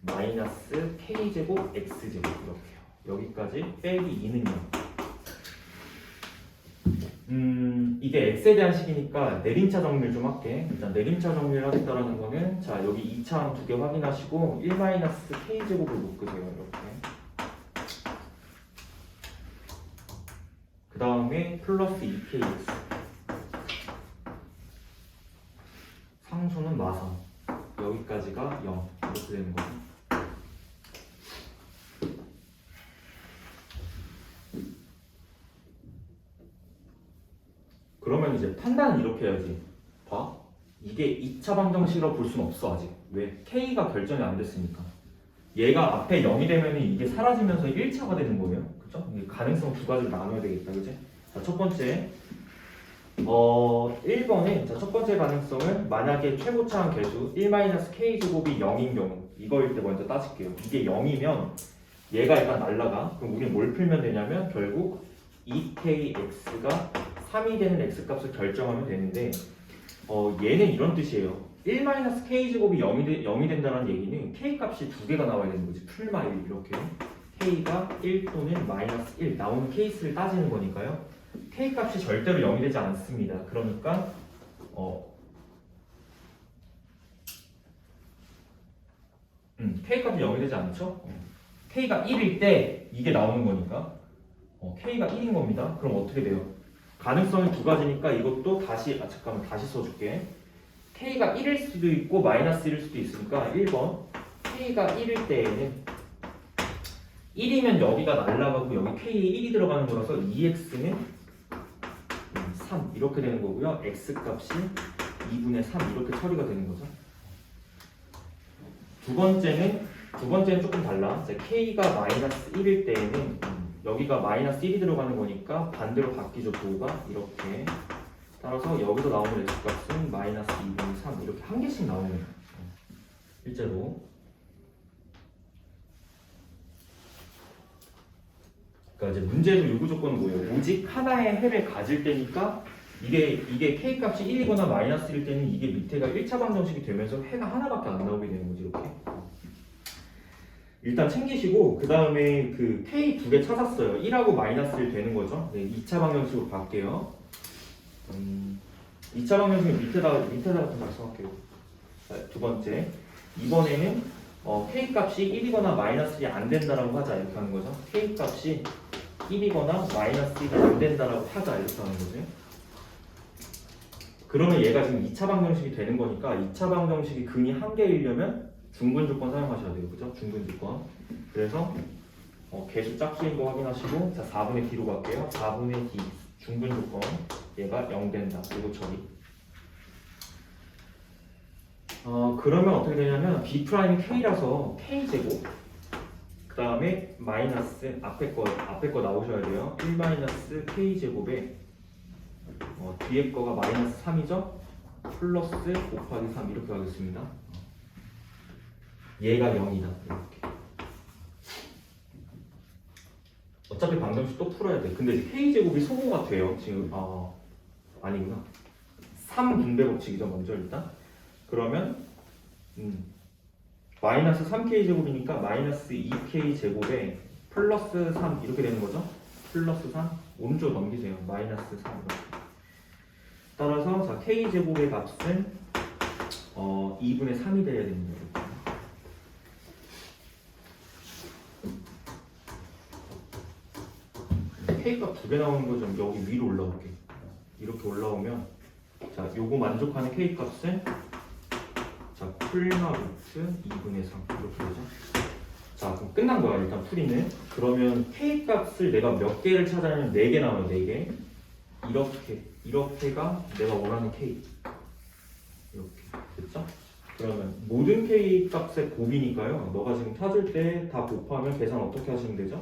마이너스 k제곱 x제곱 이렇게요. 여기까지 빼기 2는요. 이게 x에 대한 식이니까 내림차 정리를 좀 할게. 일단 내림차 정리를 하겠다라는 거는 자, 여기 2차항 2개 확인하시고 1-k제곱을 묶으세요. 이렇게. 그 다음에 플러스 2kx. 상수는 마상. 여기까지가 0. 이렇게 되는 거죠. 그러면 이제 판단은 이렇게 해야지. 봐. 이게 2차 방정식으로 볼 수는 없어 아직. 왜? k가 결정이 안 됐으니까. 얘가 앞에 0이 되면 이게 사라지면서 1차가 되는 거예요. 그죠? 가능성 두 가지로 나눠야 되겠다. 그지? 자, 첫 번째. 1번에 자, 첫 번째 가능성은 만약에 최고차항 개수 1-k제곱이 0인 경우 이거일 때 먼저 따질게요. 이게 0이면 얘가 일단 날라가. 그럼 우리 뭘 풀면 되냐면 결국 2kx가 3이 되는 x값을 결정하면 되는데 얘는 이런 뜻이에요. 1-k제곱이 0이 된다는 얘기는 k값이 두 개가 나와야 되는 거지. 풀마 1 이렇게 k가 1 또는 마이너스 1 나오는 케이스를 따지는 거니까요. k값이 절대로 0이 되지 않습니다. 그러니까 k값이 0이 되지 않죠? k가 1일 때 이게 나오는 거니까 k가 1인 겁니다. 그럼 어떻게 돼요? 가능성이 두 가지니까 이것도 다시 다시 써줄게. k가 1일 수도 있고 마이너스 1일 수도 있으니까 1번 k가 1일 때에는 1이면 여기가 날라가고 여기 k에 1이 들어가는 거라서 2x는 3 이렇게 되는 거고요. x값이 2분의 3 이렇게 처리가 되는 거죠. 두 번째는 조금 달라. k가 마이너스 1일 때에는 여기가 마이너스 1이 들어가는 거니까 반대로 바뀌죠. 도가 이렇게. 따라서 여기서 나오는 x값은 마이너스 2분의 3 이렇게 한 개씩 나오네요. 실제로. 그러니까 이제 문제의 요구 조건은 뭐예요? 오직 하나의 해를 가질 때니까 이게 k 값이 1이거나 마이너스일 때는 이게 밑에가 1차 방정식이 되면서 해가 하나밖에 안 나오게 되는 거지 이렇게. 일단 챙기시고 그 다음에 그 k 두 개 찾았어요. 1하고 마이너스 1 되는 거죠. 네, 2차 방정식으로 갈게요. 2차 방정식은 밑에다가 좀 작성할게요. 자, 두 번째. 이번에는 k 값이 1이거나 마이너스 1이 안 된다라고 하자 이렇게 하는 거죠. k 값이 1이거나 마이너스 1이 안 된다라고 하자 이렇게 하는 거죠. 그러면 얘가 지금 2차 방정식이 되는 거니까 2차 방정식이 근이 한 개이려면 중근 조건 사용하셔야 돼요. 그죠? 중근 조건. 그래서 개수 짝수인 거 확인하시고 자 4분의 d로 갈게요. 4분의 d 중근 조건 얘가 0 된다. 그리고 처리. 그러면 어떻게 되냐면 b 프라임 k라서 k 제곱 그 다음에 마이너스 앞에 거 나오셔야 돼요. 1 마이너스 k 제곱에 뒤에 거가 마이너스 3이죠? 플러스 곱하기 3 이렇게 하겠습니다. 얘가 0이다. 이렇게. 어차피 방정식 또 풀어야 돼. 근데 이제 k제곱이 소모가 돼요. 지금 아니구나. 3분배 법칙이죠. 먼저 일단. 그러면 마이너스 3k제곱이니까 마이너스 2k제곱에 플러스 3 이렇게 되는 거죠. 플러스 3 오른쪽 넘기세요. 마이너스 3 이렇게. 따라서 자 k제곱의 값은 2분의 3이 돼야 됩니다. 이렇게. k값 두 개 나오는 거 좀 여기 위로 올라올게. 이렇게 올라오면 자 요거 만족하는 k값은 자 풀마 루트 2분의 3 이렇게 되죠. 자 그럼 끝난 거야 일단 풀이는. 그러면 k값을 내가 몇 개를 찾아내면 4개 나와요. 4개. 이렇게가 내가 원하는 k. 이렇게 됐죠? 그러면 모든 k 값의 곱이니까요. 너가 지금 찾을 때 다 곱하면 계산 어떻게 하시면 되죠?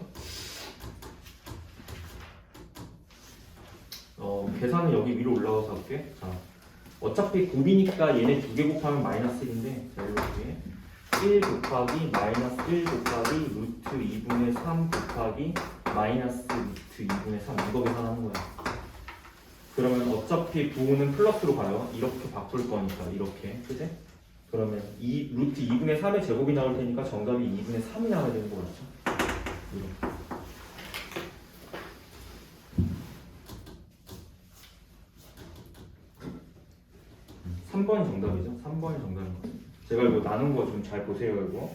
계산은 여기 위로 올라가서 할게. 자, 어차피 곱이니까 얘네 두 개 곱하면 마이너스 1인데 자, 이렇게 1 곱하기 마이너스 1 곱하기 루트 2분의 3 곱하기 마이너스 루트 2분의 3 이거 계산하는 거야. 그러면 어차피 부호는 플러스로 가요. 이렇게 바꿀 거니까 이렇게 그지? 그러면 이 루트 2분의 3의 제곱이 나올 테니까 정답이 2분의 3이 나와야 되는 거 같죠? 이렇게. 3번이 정답이죠? 3번이 정답인 것 같아요. 제가 이거 나눈 거 좀 잘 보세요, 이거.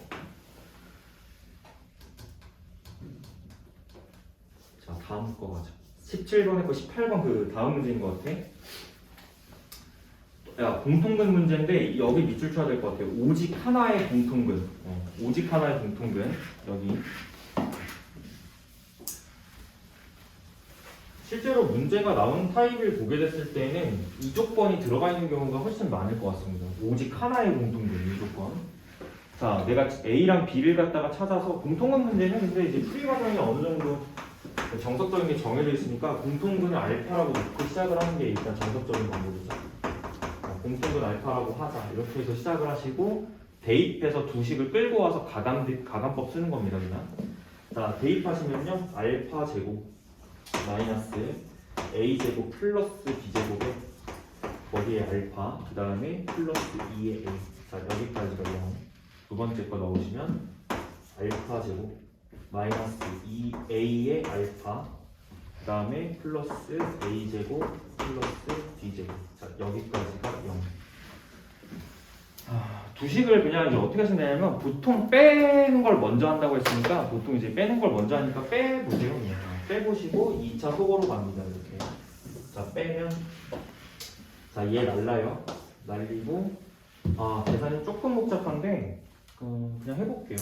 자, 다음 거 가자. 17번에 거 18번 그 다음 문제인 것 같아. 야, 공통근 문제인데 여기 밑줄 쳐야 될 것 같아요. 오직 하나의 공통근. 오직 하나의 공통근. 여기. 실제로 문제가 나오는 타입을 보게 됐을 때는 이 조건이 들어가 있는 경우가 훨씬 많을 것 같습니다. 오직 하나의 공통분 이 조건. 자, 내가 A랑 B를 갖다가 찾아서 공통분 문제는 근데 이제 풀이 과정이 어느 정도 정석적인 게 정해져 있으니까 공통분을 알파라고 놓고 시작을 하는 게 일단 정석적인 방법이죠. 공통분 알파라고 하자 이렇게 해서 시작을 하시고 대입해서 두 식을 끌고 와서 가감법 쓰는 겁니다. 그냥. 자, 대입하시면요 알파 제곱 마이너스 a제곱 플러스 b제곱에 거기에 알파 그 다음에 플러스 2의 a. 자 여기까지가 0. 두 번째 거 넣으시면 알파 제곱 마이너스 2a의 알파 그 다음에 플러스 a제곱 플러스 b제곱. 자 여기까지가 0. 두 식을 그냥 이제 어떻게 하시냐면 보통 빼는 걸 먼저 한다고 했으니까 보통 이제 빼는 걸 먼저 하니까 빼보세요. 그냥. 빼보시고 2차 속어로 갑니다. 이렇게. 자 빼면 자 얘 날라요. 날리고 계산이 조금 복잡한데 그냥 해볼게요.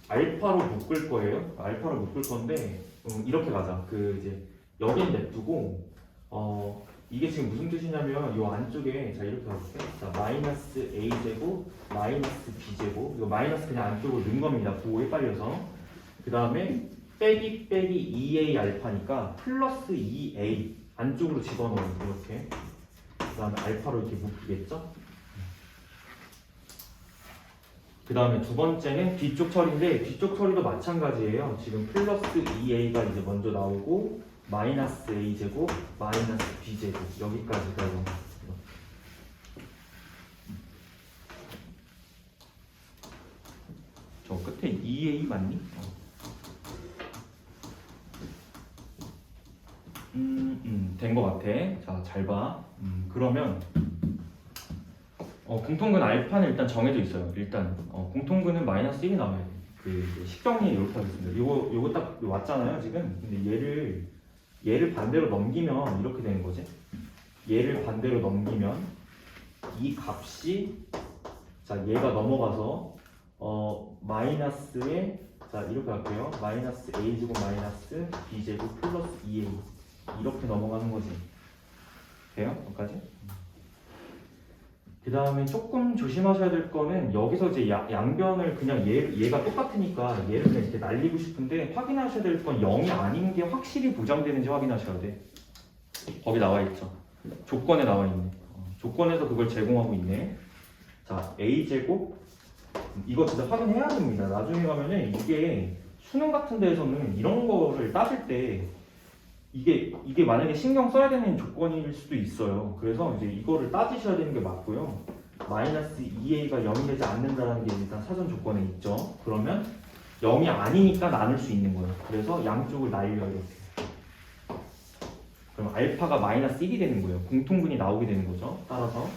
알파로 묶을 거예요. 알파로 묶을 건데 이렇게 가자. 그 이제 여긴 냅두고 이게 지금 무슨 뜻이냐면 이 안쪽에 자 이렇게 가볼게. 자 마이너스 a 제곱 마이너스 b 제곱 이거 마이너스 그냥 안쪽으로 넣은 겁니다. 부호에 빨려서 그 다음에 빼기 2a 알파니까 플러스 2a 안쪽으로 집어넣어요. 이렇게. 그 다음에 알파로 이렇게 묶이겠죠? 그 다음에 두 번째는 뒤쪽 처리인데 뒤쪽 처리도 마찬가지예요. 지금 플러스 2a가 이제 먼저 나오고 마이너스 a제곱 마이너스 b제곱 여기까지가 0. 저 끝에 2a 맞니? 된 것 같아. 자, 잘 봐. 그러면 공통근 알파는 일단 정해져 있어요. 일단 공통근은 마이너스 1이 나와야 돼. 그 식정리 이렇게 하겠습니다. 요거 딱 왔잖아요 지금. 근데 얘를 반대로 넘기면 이렇게 되는 거지. 얘를 반대로 넘기면 이 값이 자 얘가 넘어가서 마이너스에 자 이렇게 할게요. 마이너스 a제곱 마이너스 b제곱 플러스 2a 이렇게 넘어가는 거지. 돼요? 여기까지? 그 다음에 조금 조심하셔야 될 거는 여기서 이제 양변을 그냥 얘가 똑같으니까 얘를 그냥 이렇게 날리고 싶은데 확인하셔야 될 건 0이 아닌 게 확실히 보장되는지 확인하셔야 돼. 거기 나와 있죠. 조건에 나와 있네. 조건에서 그걸 제공하고 있네. 자, a제곱 이거 진짜 확인해야 됩니다. 나중에 가면은 이게 수능 같은 데에서는 이런 거를 따질 때 이게 만약에 신경 써야 되는 조건일 수도 있어요. 그래서 이제 이거를 따지셔야 되는 게 맞고요. 마이너스 2a가 0이 되지 않는다는 게 일단 사전 조건에 있죠. 그러면 0이 아니니까 나눌 수 있는 거예요. 그래서 양쪽을 날려요 이렇게. 그럼 알파가 마이너스 1이 되는 거예요. 공통근이 나오게 되는 거죠. 따라서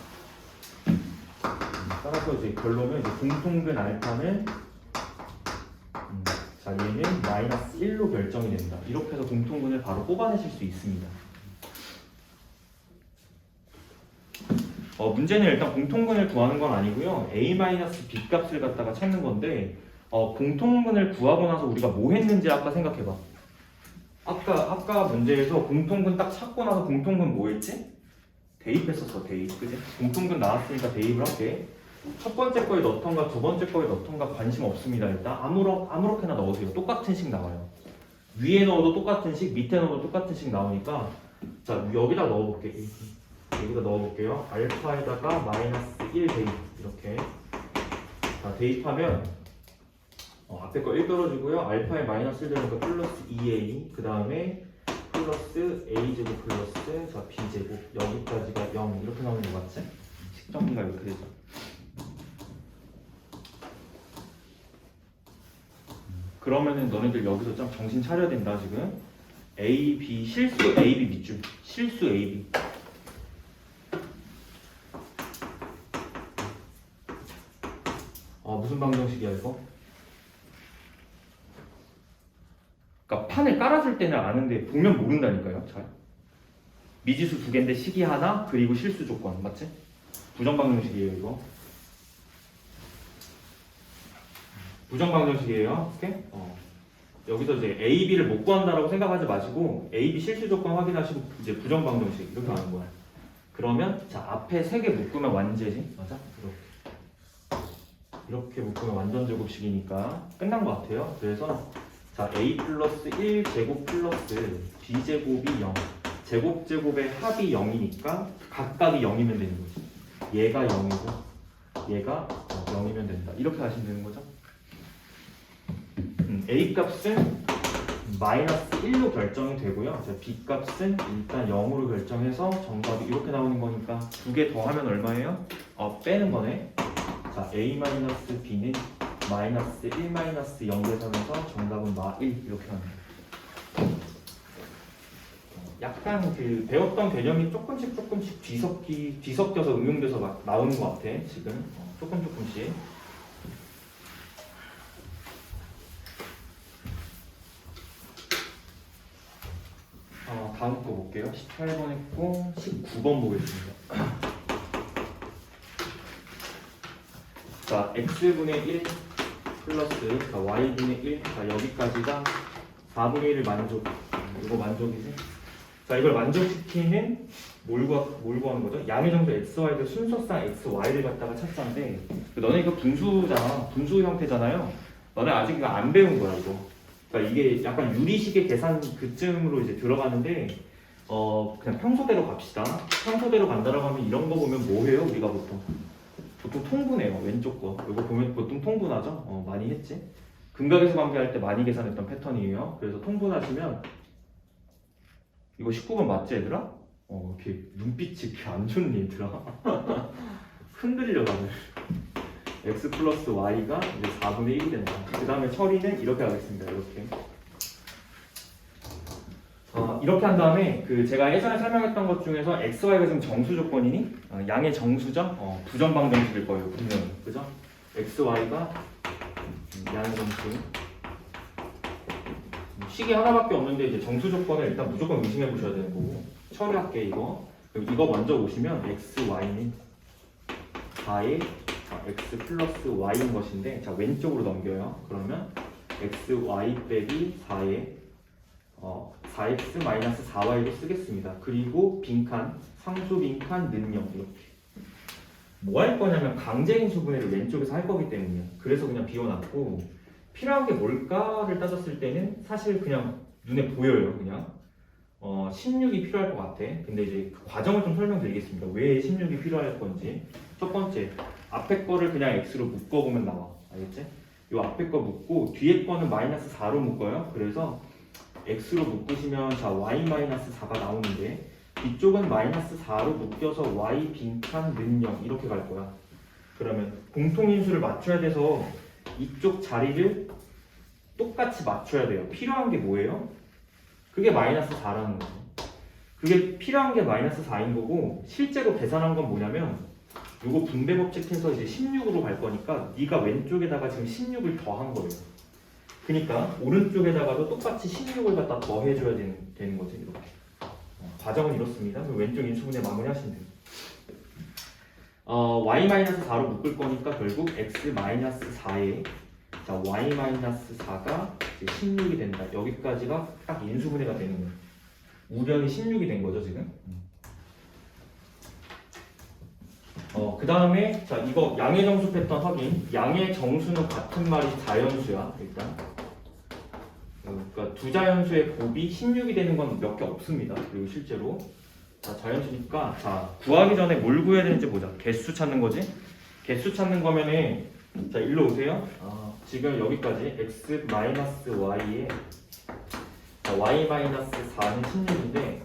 이제 결론은 이제 공통근 알파는 자 얘는 마이너스 1로 결정이 된다. 이렇게 해서 공통근을 바로 뽑아내실 수 있습니다. 문제는 일단 공통근을 구하는 건 아니고요. a-b 값을 갖다가 찾는 건데 공통근을 구하고 나서 우리가 뭐 했는지 아까 생각해봐. 아까 문제에서 공통근 딱 찾고 나서 공통근 뭐 했지? 대입했었어. 대입. 그지? 공통근 나왔으니까 대입을 할게. 첫 번째 거에 넣던가 두 번째 거에 넣던가 관심 없습니다. 일단 아무렇게나 넣으세요. 똑같은 식 나와요. 위에 넣어도 똑같은 식, 밑에 넣어도 똑같은 식 나오니까 자 여기다 넣어볼게. 여기다 넣어볼게요. 알파에다가 마이너스 1 대입 이렇게. 자 대입하면 앞에 거 1 떨어지고요. 알파에 마이너스 1 되니까 플러스 2a 그 다음에 플러스 a제곱 플러스 자 b제곱 여기까지가 0 이렇게 나오는 거 맞지? 식정리가 이렇게 되죠. 그러면은 너네들 여기서 좀 정신 차려야 된다 지금. A, B, 실수 A, B 밑줄. 실수 A, B. 무슨 방정식이야 이거? 그러니까 판을 깔았을 때는 아는데 보면 모른다니까요. 잘. 미지수 두 개인데 식이 하나 그리고 실수 조건 맞지? 부정 방정식이에요 이거. 부정 방정식이에요. 오케이? 여기서 이제 A, B를 못 구한다라고 생각하지 마시고 A, B 실수 조건 확인하시고 이제 부정 방정식 이렇게 하는 거야. 그러면 자 앞에 세 개 묶으면 완제지, 맞아? 이렇게 묶으면 완전 제곱식이니까 끝난 것 같아요. 그래서 자 A 플러스 1 제곱 플러스 B 제곱이 0. 제곱의 합이 0이니까 각각이 0이면 되는 거지. 얘가 0이고 얘가 0이면 된다. 이렇게 하시면 되는 거죠. A 값은 마이너스 1로 결정이 되고요. B 값은 일단 0으로 결정해서 정답이 이렇게 나오는 거니까 두 개 더하면 얼마예요? 빼는 거네. 자, A-B는 마이너스 1-0 계산해서 정답은 마1 이렇게 하는 거예요. 약간 그 배웠던 개념이 조금씩 뒤섞여서 응용돼서 막 나오는 것 같아 지금. 조금씩. 다음 거 볼게요. 18번 했고 19번 보겠습니다. 자, x분의 1 플러스 자, y분의 1 자, 여기까지가 4분의 1을 만족. 이거 만족이지? 자, 이걸 만족시키는 뭘 구하는 거죠? 양의 정수 xy를 순서상 xy를 갖다가 찾자인데 너네 이거 분수잖아. 분수 형태잖아요. 너네 아직 이거 안 배운 거야 이거. 그러니까 이게 약간 유리식의 계산 그쯤으로 이제 들어가는데 그냥 평소대로 갑시다. 평소대로 간다라고 하면 이런 거 보면 뭐 해요? 우리가 보통 통분해요. 왼쪽 거. 이거 보면 보통 통분하죠? 많이 했지? 근각에서 관계할 때 많이 계산했던 패턴이에요. 그래서 통분하시면 이거 19번 맞지 얘들아? 이렇게 눈빛이 이렇게 안 좋은 얘들아. 흔들려 다들. x 플러스 y가 이제 4분의 1이 된다. 그 다음에 처리는 이렇게 하겠습니다. 이렇게. 이렇게 한 다음에 그 제가 예전에 설명했던 것 중에서 x, y가 지금 정수 조건이니 양의 정수죠? 부정 방정식일 거예요. 분명히. 그죠? x, y가 양의 정수. 식이 하나밖에 없는데 이제 정수 조건을 일단 무조건 의심해 보셔야 되는 거고. 처리할게 이거. 그럼 이거 먼저 보시면 x, y는 4의 x 플러스 y인 것인데 자 왼쪽으로 넘겨요. 그러면 x, y 빼기 4의 4x 마이너스 4y로 쓰겠습니다. 그리고 빈칸, 상수 빈칸 는영 이렇게. 뭐 할 거냐면 강제인수 분해를 왼쪽에서 할 거기 때문이에요. 그래서 그냥 비워놨고 필요한 게 뭘까를 따졌을 때는 사실 그냥 눈에 보여요. 그냥 16이 필요할 것 같아. 근데 이제 그 과정을 좀 설명드리겠습니다. 왜 16이 필요할 건지. 첫 번째, 앞에 거를 그냥 x로 묶어보면 나와. 알겠지? 이 앞에 거 묶고 뒤에 거는 마이너스 4로 묶어요. 그래서 x로 묶으시면 자 y 마이너스 4가 나오는데 뒤쪽은 마이너스 4로 묶여서 y 빈칸 는영 이렇게 갈 거야. 그러면 공통인수를 맞춰야 돼서 이쪽 자리를 똑같이 맞춰야 돼요. 필요한 게 뭐예요? 그게 마이너스 4라는 거죠. 그게 필요한 게 마이너스 4인 거고 실제로 계산한 건 뭐냐면 요거 분배 법칙해서 이제 16으로 갈 거니까 네가 왼쪽에다가 지금 16을 더한 거예요. 그러니까 오른쪽에다가도 똑같이 16을 갖다 더해줘야 되는 거지 이렇게. 과정은 이렇습니다. 그럼 왼쪽 인수분해 마무리하시면 돼요. y-4로 묶을 거니까 결국 x-4에 자 y-4가 이제 16이 된다. 여기까지가 딱 인수분해가 되는 거예요. 우변이 16이 된 거죠 지금. 그 다음에 자 이거 양의 정수 패턴 확인. 양의 정수는 같은 말이 자연수야 일단. 그러니까 두 자연수의 곱이 16이 되는 건 몇 개 없습니다. 그리고 실제로 자 자연수니까 자 구하기 전에 뭘 구해야 되는지 보자. 개수 찾는 거지. 개수 찾는 거면은 자 일로 오세요. 지금 여기까지 x 마이너스 y에 자, y 마이너스 4는 16인데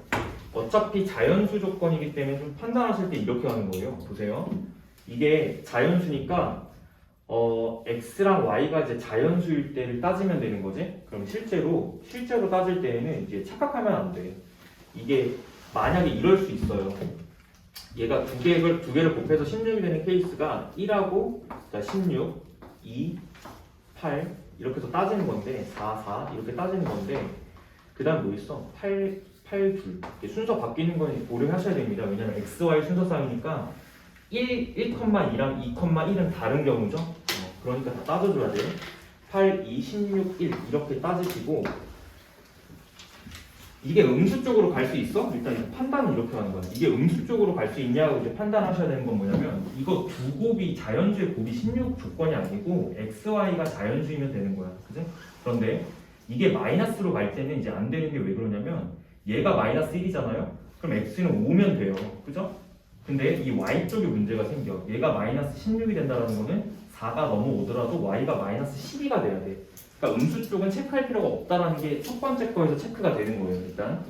어차피 자연수 조건이기 때문에 좀 판단하실 때 이렇게 하는 거예요. 보세요. 이게 자연수니까 x랑 y가 이제 자연수일 때를 따지면 되는 거지. 그럼 실제로 따질 때에는 이제 착각하면 안 돼. 이게 만약에 이럴 수 있어요. 얘가 두 개를 곱해서 16이 되는 케이스가 1하고 자 16, 2, 8 이렇게 해서 따지는 건데 4, 4 이렇게 따지는 건데 그 다음 뭐 있어? 8, 2 순서 바뀌는 건 고려하셔야 됩니다. 왜냐면 x, y 순서상이니까 1,2랑 2,1은 다른 경우죠. 그러니까 다 따져줘야 돼요. 8, 2, 16, 1 이렇게 따지시고 이게 음수 쪽으로 갈 수 있어? 일단 이거 판단은 이렇게 하는 거야. 이게 음수 쪽으로 갈 수 있냐고 이제 판단하셔야 되는 건 뭐냐면 이거 두 곱이 자연수의 곱이 16 조건이 아니고 x, y가 자연수이면 되는 거야. 그지? 그런데 이게 마이너스로 갈 때는 이제 안 되는 게 왜 그러냐면 얘가 마이너스 1이잖아요. 그럼 x는 5면 돼요. 그죠? 근데 이 y 쪽에 문제가 생겨. 얘가 마이너스 16이 된다는 거는 4가 넘어오더라도 y가 마이너스 12가 돼야 돼. 그러니까 음수 쪽은 체크할 필요가 없다라는 게 첫 번째 거에서 체크가 되는 거예요. 일단.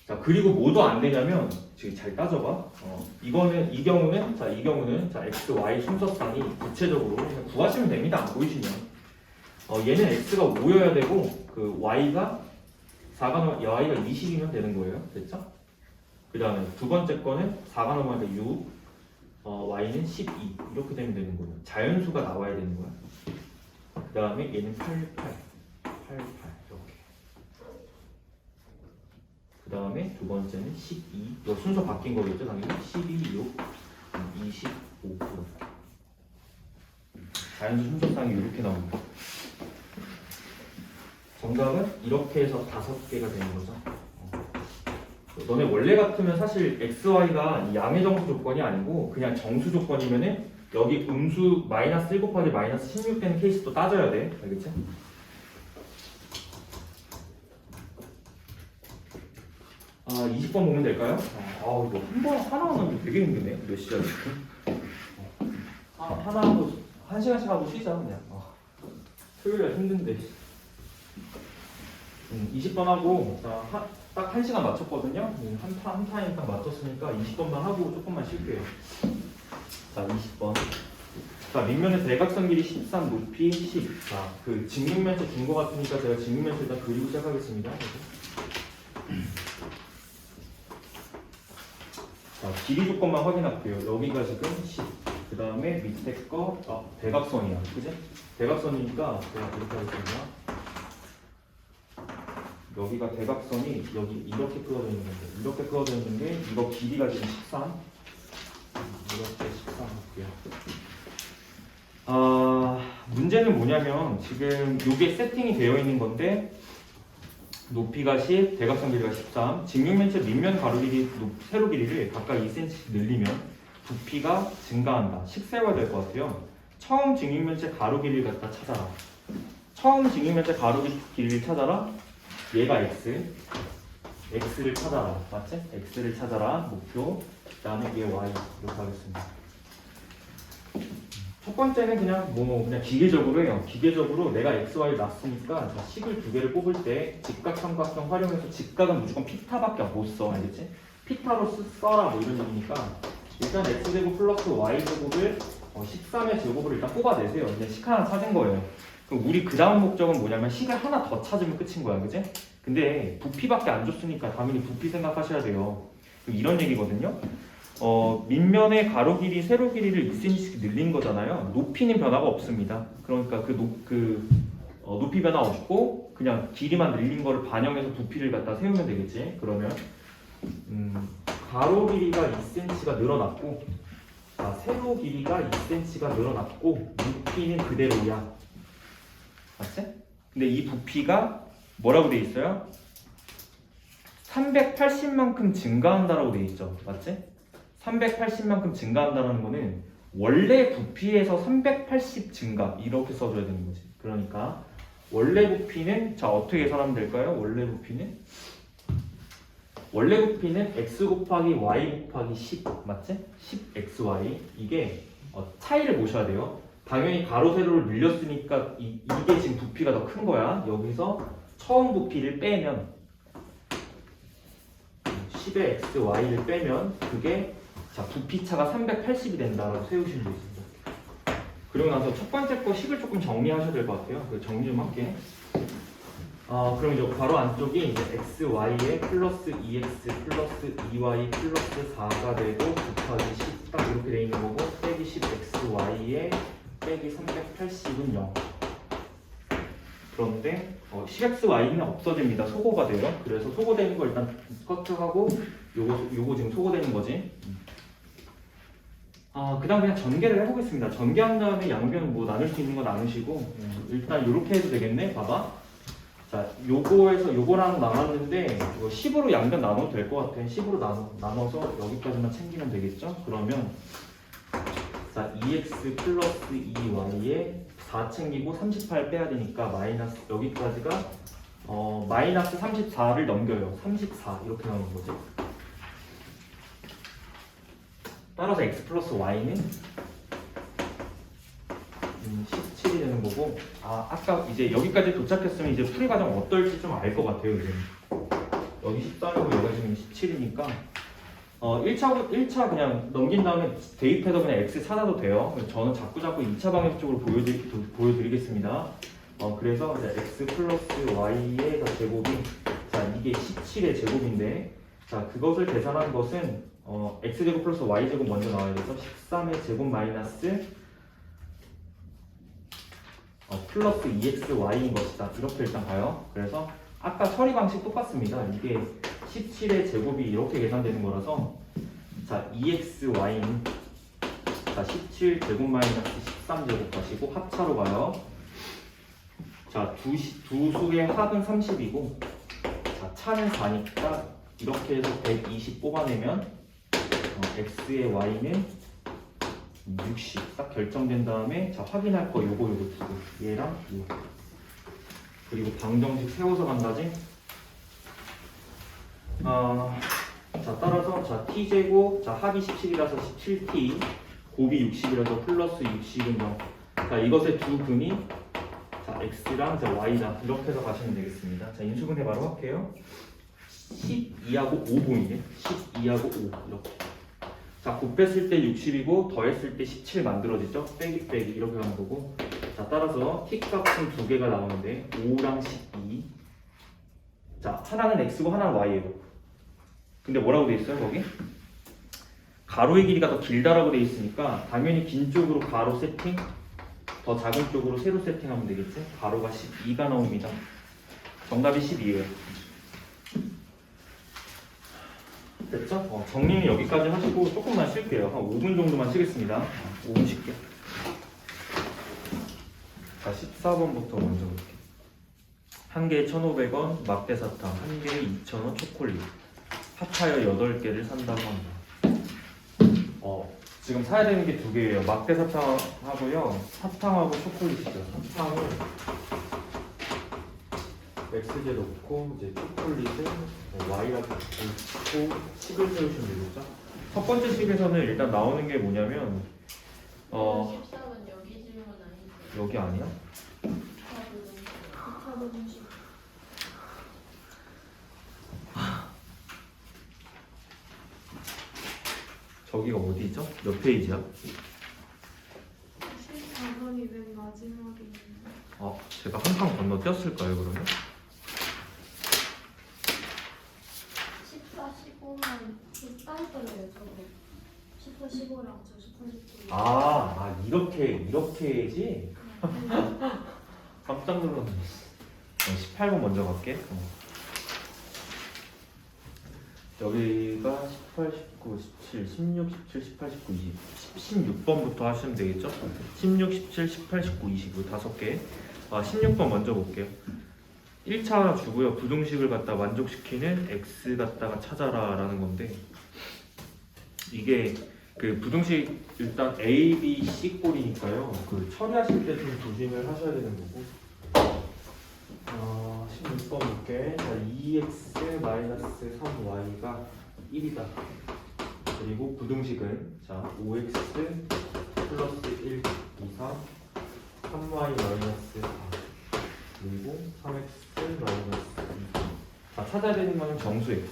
자 그리고 뭐도 안 되냐면 지금 잘 따져봐. 이 경우는 자 x, y 순서상이 구체적으로 그냥 구하시면 됩니다. 안 보이시면. 얘는 x가 5여야 되고 그 y가 20이면 되는 거예요. 됐죠? 그 다음에 두 번째 거는 4가 넘어가니까 6, y는 12 이렇게 되면 되는 거예요. 자연수가 나와야 되는 거야. 그 다음에 얘는 88 이렇게. 그 다음에 두 번째는 12 이거 순서 바뀐 거겠죠 당연히. 12, 6, 25 이렇게. 자연수 순서상이 이렇게 나옵니다. 정답은 이렇게 해서 5개가 되는 거죠. 너네 원래 같으면 사실 x, y가 양의 정수 조건이 아니고 그냥 정수 조건이면은 여기 음수 마이너스 1 곱하기 마이너스 16 되는 케이스도 따져야 돼. 알겠지? 아 20번 보면 될까요? 이거 하나 하면 되게 힘드네. 몇 시야 지금? 하나 하고 1시간씩 하고 쉬자 그냥. 토요일날 힘든데. 20번 하고 딱 1시간 맞췄거든요. 한 타임 딱 맞췄으니까 20번만 하고 조금만 쉴게요. 자, 20번. 자, 밑면의 대각선 길이 13, 높이 10. 자, 그 직육면체 준 거 같으니까 제가 직육면체 일단 그리고 시작하겠습니다. 자, 길이 조건만 확인할게요. 여기가 지금 10. 그 다음에 밑에 거 대각선이야. 그지? 대각선이니까 제가 이렇게 하겠습니다. 여기가 대각선이 여기 이렇게 그어져 있는 건데, 이렇게 그어져 있는 게 이거 길이가 지금 13. 이렇게 13 할게요. 문제는 뭐냐면 지금 이게 세팅이 되어 있는 건데 높이가 10, 대각선 길이가 13. 직육면체 밑면 가로 길이, 세로 길이를 각각 2cm씩 늘리면 부피가 증가한다. 식 세워야 될 것 같아요. 처음 직육면체 가로 길이를 갖다 찾아라. 처음 직육면체 가로 길이를 찾아라. 얘가 x, x를 찾아라. 맞지? x를 찾아라. 목표. 그 다음에 얘 y. 이렇게 하겠습니다. 첫 번째는 그냥 기계적으로 해요. 기계적으로 내가 x, y 놨으니까 자, 식을 두 개를 뽑을 때 직각삼각형 활용해서 직각은 무조건 피타밖에 못 써. 알겠지? 피타로 써라 뭐 이런 얘기니까 일단 x제곱 플러스 y제곱을 13의 제곱을 일단 뽑아내세요. 이제 식 하나 찾은 거예요. 그럼 우리 그 다음 목적은 뭐냐면 식을 하나 더 찾으면 끝인 거야. 그지? 근데 부피밖에 안 줬으니까 당연히 부피 생각하셔야 돼요. 이런 얘기거든요. 밑면의 가로 길이, 세로 길이를 2cm씩 늘린 거잖아요. 높이는 변화가 없습니다. 그러니까 높이 변화 없고 그냥 길이만 늘린 거를 반영해서 부피를 갖다 세우면 되겠지. 그러면 가로 길이가 2cm가 늘어났고, 자, 세로 길이가 2cm가 늘어났고 높이는 그대로야. 맞지? 근데 이 부피가 뭐라고 돼 있어요? 380만큼 증가한다라고 돼 있죠. 맞지? 380만큼 증가한다는 거는 원래 부피에서 380 증가 이렇게 써줘야 되는 거지. 그러니까 원래 부피는 자 어떻게 계산하면 될까요? 원래 부피는 x 곱하기 y 곱하기 10 맞지? 10xy 이게 차이를 보셔야 돼요. 당연히 가로 세로를 늘렸으니까 이게 지금 부피가 더 큰 거야. 여기서 처음 부피를 빼면 10의 xy를 빼면 그게 자 부피 차가 380이 된다라고 세우시면 되겠습니다. 그리고 나서 첫 번째 거 식을 조금 정리하셔야 될 것 같아요. 그 정리 좀 할게. 그럼 이제 바로 안쪽이 이제 xy에 플러스 2x 플러스 2y 플러스 4가 되고 곱하기 10 딱 이렇게 돼 있는 거고 빼기 10xy에 빼기 380은 0. 그런데 10xy는 없어집니다. 소거가 돼요. 그래서 소거되는 거 일단 커트하고 요거 지금 소거되는 거지. 그 다음 그냥 전개를 해보겠습니다. 전개한 다음에 양변 뭐 나눌 수 있는 거 나누시고 일단 이렇게 해도 되겠네. 봐봐. 자, 요거에서 요거랑 나눴는데 이거 10으로 양변 나눠도 될 것 같아. 10으로 나눠서 여기까지만 챙기면 되겠죠? 그러면 자 2x 플러스 2y에 4 챙기고 38 빼야 되니까 마이너스 여기까지가 마이너스 34를 넘겨요. 34 이렇게 나오는 거지. 따라서 x 플러스 y는 17이 되는 거고 아까 이제 여기까지 도착했으면 이제 풀이 과정 어떨지 좀 알 것 같아요. 이제 여기 14이고 여기 지금 17이니까 1차 그냥 넘긴 다음에 대입해서 그냥 x 찾아도 돼요. 저는 자꾸 2차 방향식적으로 보여드리겠습니다. 그래서 이제 x 플러스 y의 제곱이 자 이게 17의 제곱인데 자 그것을 계산한 것은 x제곱 플러스 y제곱 먼저 나와야 돼서 13의 제곱 마이너스 플러스 2xy인 것이다. 이렇게 일단 가요. 그래서 아까 처리 방식 똑같습니다. 이게 17의 제곱이 이렇게 계산되는 거라서 자 2xy는 자 17 제곱 마이너스 13 제곱 가시고 합차로 가요. 자 두 수의 합은 30이고 자 차는 4니까 이렇게 해서 120 뽑아내면 x의 y는 60 딱 결정된 다음에 자 확인할 거 요거 두고 얘랑 요거 그리고 방정식 세워서 간다지. 자 따라서 자 t제곱 자 합이 17이라서 17t 곱이 60이라서 플러스 60은 0. 자 이것의 두 근이 자, x랑 자, y다. 이렇게 해서 가시면 되겠습니다. 자, 인수분해 바로 할게요. 12하고 5 보이네. 12하고 5 이렇게. 자, 곱했을 때 60이고 더했을 때 17 만들어지죠? 빼기 빼기 이렇게 가는 거고. 자, 따라서 t 값은 두 개가 나오는데 5랑 12. 자, 하나는 x고 하나는 y예요. 근데 뭐라고 돼 있어요, 거기? 가로의 길이가 더 길다라고 돼 있으니까 당연히 긴 쪽으로 가로 세팅, 더 작은 쪽으로 세로 세팅하면 되겠지? 가로가 12가 나옵니다. 정답이 12예요. 됐죠? 정리는 여기까지 하시고 조금만 쉴게요. 한 5분 정도만 쉬겠습니다. 5분 쉴게요. 자, 14번부터 먼저 볼게요. 한 개에 1,500원, 막대 사탕, 한 개에 2,000원 초콜릿. 핫타이어 8개를 산다고 합니다. 지금 사야 되는 게 두 개예요. 막대 사탕하고요. 사탕하고 초콜릿이죠. 사탕을 X제 놓고 이제 초콜릿을 Y라고 놓고 식을 세우시면 되겠죠. 첫 번째 식에서는 일단 나오는 게 뭐냐면 14번 여기 질문 아니죠? 여기 아니야? 4번 음식. 저기가 어디죠? 몇 페이지야? 14번이 맨 마지막에 있는. 제가 한 칸 건너뛰었을까요 그러면? 14, 15만 따로 떨려요 저거. 14, 15랑 저 18, 19. 이렇게지? 깜짝 놀랐네. 18번 먼저 갈게. 여기가 18, 19, 17, 16, 17, 18, 19, 20 16번부터 하시면 되겠죠? 16, 17, 18, 19, 20 다섯 개. 16번 먼저 볼게요. 1차 주고요. 부등식을 갖다 만족시키는 x 갖다가 찾아라 라는 건데 이게 그 부등식 일단 a, b, c 꼴이니까요. 그 처리하실 때 좀 조심을 하셔야 되는 거고 16번 볼게. 자, 2x-3y가 1이다. 그리고 부등식은 자 5x 플러스 1 이상 3y 마이너스 4 그리고 3x 마이너스 2. 자, 찾아야 되는 거는 정수 x.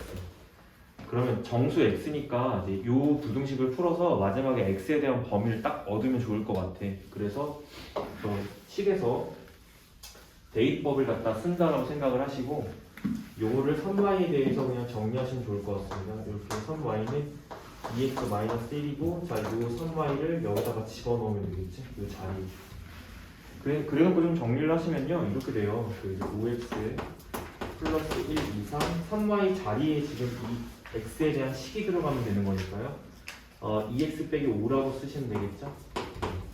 그러면 정수 x니까 이제 요 부등식을 풀어서 마지막에 x에 대한 범위를 딱 얻으면 좋을 것 같아. 그래서 저 식에서 대입법을 갖다 쓴다라고 생각을 하시고 요거를 3y에 대해서 그냥 정리하시면 좋을 것 같습니다. 이렇게 3y는 2x-1이고 자, 요 3y를 여기다가 집어넣으면 되겠지? 요 자리. 그래놓고 좀 정리를 하시면요 이렇게 돼요. 그 5x 플러스 1 이상 3y 자리에 지금 이 x에 대한 식이 들어가면 되는 거니까요. 2x 빼기 5라고 쓰시면 되겠죠?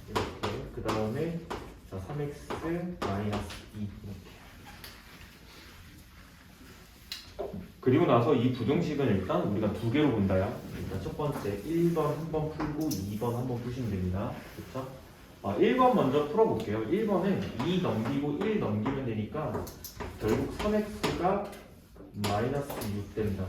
이렇게 그 다음에 자 3x 마이너스 2 이렇게. 그리고 나서 이 부등식은 일단 우리가 두 개로 본다야. 일단 첫 번째 1번 한번 풀고 2번 한번 푸시면 됩니다. 그렇죠? 1번 먼저 풀어볼게요. 1번은 2 넘기고 1 넘기면 되니까 결국 3x가 마이너스 6 된다.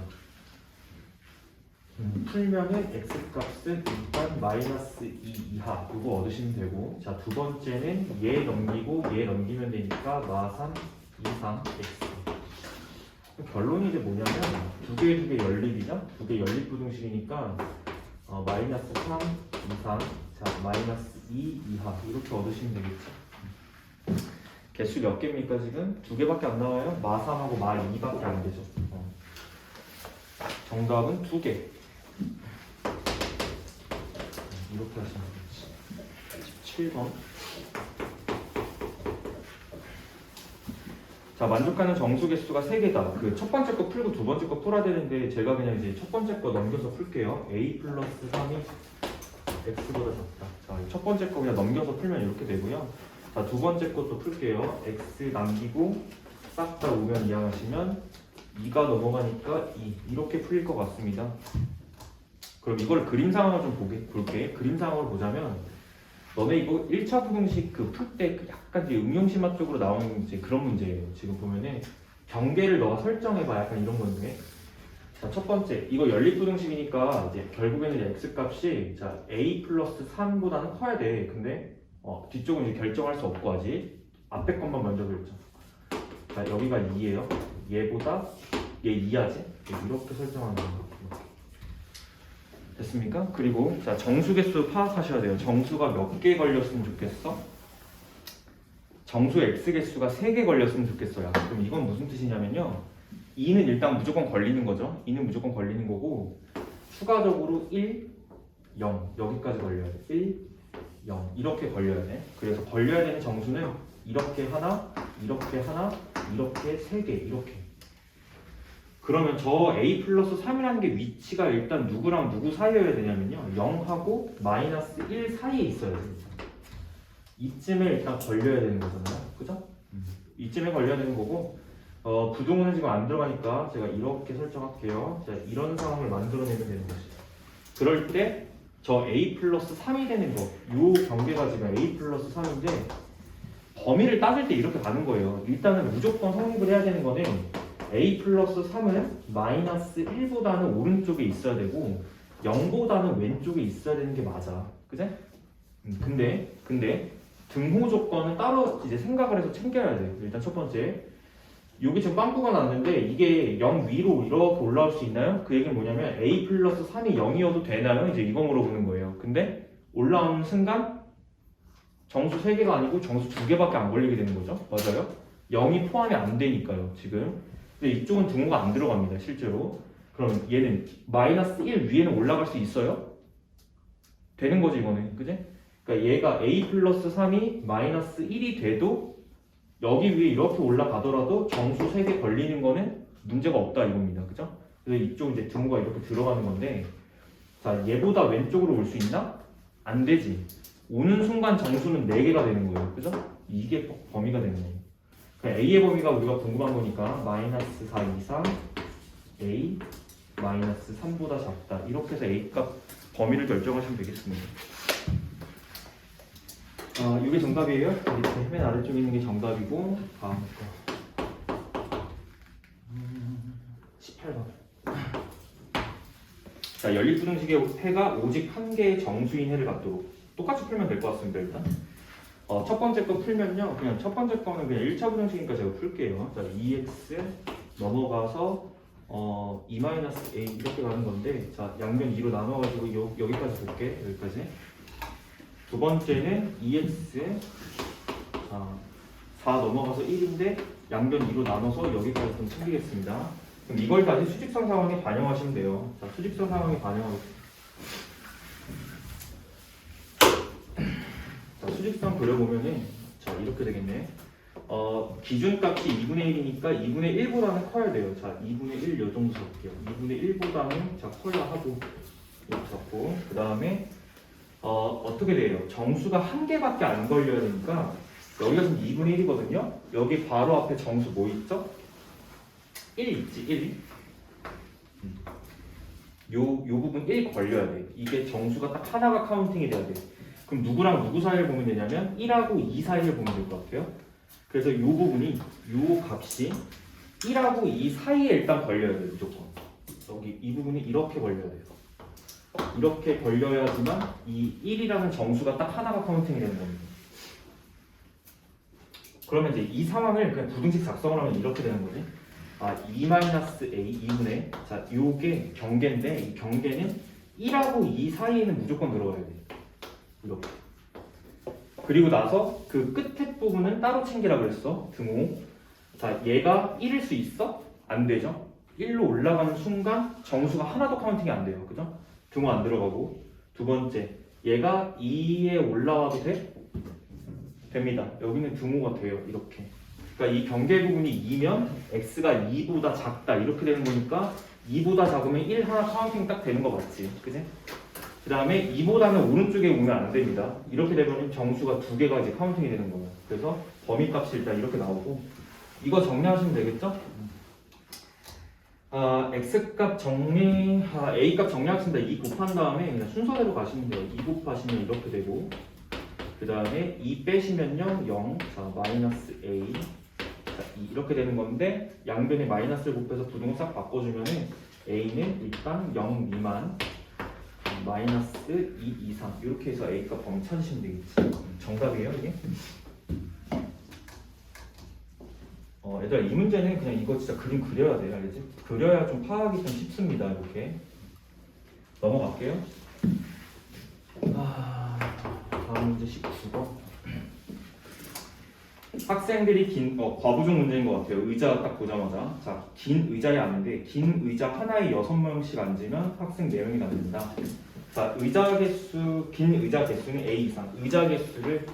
풀면은 x값은 일단 마이너스 2 이하 이거 얻으시면 되고 자 두 번째는 얘 넘기고 얘 넘기면 되니까 마삼 이상 x. 결론이 이제 뭐냐면 두 개 연립이죠? 두 개 연립 부등식이니까 마이너스 3 이상 자 마이너스 2 이하 이렇게 얻으시면 되겠죠. 개수 몇 개입니까 지금? 두 개밖에 안 나와요? 마3하고 마2밖에 안 되죠. 정답은 두 개. 이렇게 하시면 되지. 17번. 자, 만족하는 정수 개수가 3개다. 그 첫 번째 거 풀고 두 번째 거 풀어야 되는데 제가 그냥 이제 첫 번째 거 넘겨서 풀게요. a 플러스 3이 x보다 작다. 자, 첫 번째 거 그냥 넘겨서 풀면 이렇게 되고요. 자, 두 번째 것도 풀게요. x 남기고 싹 다 오면 이항하시면 2가 넘어가니까 2 이렇게 풀릴 것 같습니다. 그럼 이걸 그림상으로 좀 볼게. 그림상으로 보자면 너네 이거 1차 부등식 그 풀 때 약간 이제 응용심화 쪽으로 나오는 이제 그런 문제예요. 지금 보면은 경계를 너가 설정해봐 약간 이런 건데. 자, 첫 번째 이거 연립부등식이니까 이제 결국에는 이제 x 값이 자 a 플러스 3보다는 커야 돼. 근데 뒤쪽은 이제 결정할 수 없고 아직 앞에 것만 먼저 그렸죠. 자, 여기가 2예요. 얘보다 얘 2하지? 이렇게 설정하는 거. 됐습니까? 그리고 자, 정수 개수 파악하셔야 돼요. 정수가 몇 개 걸렸으면 좋겠어? 정수 x 개수가 3개 걸렸으면 좋겠어요. 그럼 이건 무슨 뜻이냐면요. 2는 일단 무조건 걸리는 거죠. 2는 무조건 걸리는 거고 추가적으로 1, 0 여기까지 걸려야 돼. 1, 0 이렇게 걸려야 돼. 그래서 걸려야 되는 정수는 이렇게 하나, 이렇게 하나, 이렇게 3개 이렇게. 그러면 저 a 플러스 3이라는 게 위치가 일단 누구랑 누구 사이여야 되냐면요. 0하고 마이너스 1 사이에 있어야 돼요. 이쯤에 일단 걸려야 되는 거잖아요. 그죠? 이쯤에 걸려야 되는 거고 부동은은 지금 안 들어가니까 제가 이렇게 설정할게요. 자, 이런 상황을 만들어내면 되는 것이죠. 그럴 때 저 a 플러스 3이 되는 거, 요 경계가 지금 a 플러스 3인데 범위를 따질 때 이렇게 가는 거예요. 일단은 무조건 성립을 해야 되는 거는 a 플러스 3은 마이너스 1보다는 오른쪽에 있어야 되고 0보다는 왼쪽에 있어야 되는 게 맞아. 그제? 근데 등호 조건은 따로 이제 생각을 해서 챙겨야 돼. 일단 첫 번째, 여기 지금 빵꾸가 났는데 이게 0 위로 이렇게 올라올 수 있나요? 그 얘기는 뭐냐면 a 플러스 3이 0이어도 되나요? 이제 이거 물어보는 거예요. 근데 올라오는 순간 정수 3개가 아니고 정수 2개밖에 안 걸리게 되는 거죠. 맞아요? 0이 포함이 안 되니까요. 지금. 근데 이쪽은 등호가 안 들어갑니다. 실제로. 그럼 얘는 마이너스 1 위에는 올라갈 수 있어요? 되는 거지 이거는. 그지? 그러니까 얘가 a 플러스 3이 마이너스 1이 돼도 여기 위에 이렇게 올라가더라도 정수 3개 걸리는 거는 문제가 없다 이겁니다. 그죠? 그래서 이쪽 이제 등호가 이렇게 들어가는 건데 자, 얘보다 왼쪽으로 올 수 있나? 안 되지. 오는 순간 정수는 4개가 되는 거예요. 그죠? 이게 범위가 되는 거예요. 그러니까 a의 범위가 우리가 궁금한 거니까 마이너스 4 이상 a 마이너스 3보다 작다. 이렇게 해서 a 값 범위를 결정하시면 되겠습니다. 이게 정답이에요. 이렇게 맨 아래쪽에 있는 게 정답이고 다음 거 18번. 자, 연립부등식의 해가 오직 한 개의 정수인 해를 갖도록 똑같이 풀면 될 것 같습니다. 일단 첫 번째 거 풀면요, 그냥 첫 번째 거는 그냥 1차 부등식이니까 제가 풀게요. 자, 2x 넘어가서 2-a 이렇게 가는 건데, 자, 양변 2로 나눠가지고 여기까지 볼게. 여기까지. 두 번째는 2x 4 넘어가서 1인데 양변 2로 나눠서 여기까지 좀 챙기겠습니다. 그럼 이걸 다시 수직선 상황에 반영하시면 돼요. 자, 수직선 상황에 반영하겠습니다. 자, 수직선 그려보면은 자, 이렇게 되겠네. 기준값이 2분의 1이니까 2분의 1보다는 커야 돼요. 자, 2분의 1 요 정도 잡을게요. 2분의 1보다는 자, 커야 하고 이렇게 잡고 그 다음에 어떻게 돼요? 정수가 한 개밖에 안 걸려야 되니까 여기가 지금 2분의 1이거든요. 여기 바로 앞에 정수 뭐 있죠? 1 있지, 1. 요 부분 1 걸려야 돼. 이게 정수가 딱 하나가 카운팅이 돼야 돼. 그럼 누구랑 누구 사이를 보면 되냐면 1하고 2 사이를 보면 될 것 같아요. 그래서 요 부분이 요 값이 1하고 2 사이에 일단 걸려야 돼요. 무조건. 여기 이 부분이 이렇게 걸려야 돼요. 이렇게 걸려야지만 이 1이라는 정수가 딱 하나가 카운팅이 되는 겁니다. 그러면 이제 이 상황을 그냥 부등식 작성을 하면 이렇게 되는 거지. 2-a 2분의 자, 요게 경계인데 이 경계는 1하고 2 사이에는 무조건 들어가야 돼. 이렇게. 그리고 나서 그 끝에 부분은 따로 챙기라 그랬어. 등호. 자, 얘가 1일 수 있어? 안 되죠. 1로 올라가는 순간 정수가 하나도 카운팅이 안 돼요. 그죠? 등호 안 들어가고. 두 번째, 얘가 2에 올라와도 돼? 됩니다. 여기는 등호가 돼요. 이렇게. 그러니까 이 경계 부분이 2면 x가 2보다 작다. 이렇게 되는 거니까 2보다 작으면 1 하나 카운팅 딱 되는 거 맞지? 그지? 그 다음에 2보다는 오른쪽에 오면 안 됩니다. 이렇게 되면 정수가 2개가 이제 카운팅이 되는 거예요. 그래서 범위 값이 일단 이렇게 나오고 이거 정리하시면 되겠죠? x값 정리, a값 정리하겠습니다. 2 곱한 다음에 그냥 순서대로 가시면 돼요. 2 곱하시면 이렇게 되고 그 다음에 2 빼시면요 0, 자 마이너스 a 자, 이렇게 되는 건데 양변에 마이너스를 곱해서 부등호 싹 바꿔주면은 a는 일단 0 미만 마이너스 2 이상 이렇게 해서 a값 범위 찾으시면 되겠지. 정답이에요 이게? 얘들아 이 문제는 그냥 이거 진짜 그림 그려야 돼. 알겠지? 그려야 좀 파악이 좀 쉽습니다. 이렇게 넘어갈게요. 다음 문제 19번. 학생들이 과부중 문제인 것 같아요. 의자 딱 보자마자. 자, 긴 의자에 앉는데 긴 의자 하나에 6명씩 앉으면 학생 4명이 앉는다. 자, 긴 의자 개수는 A 이상. 의자 개수를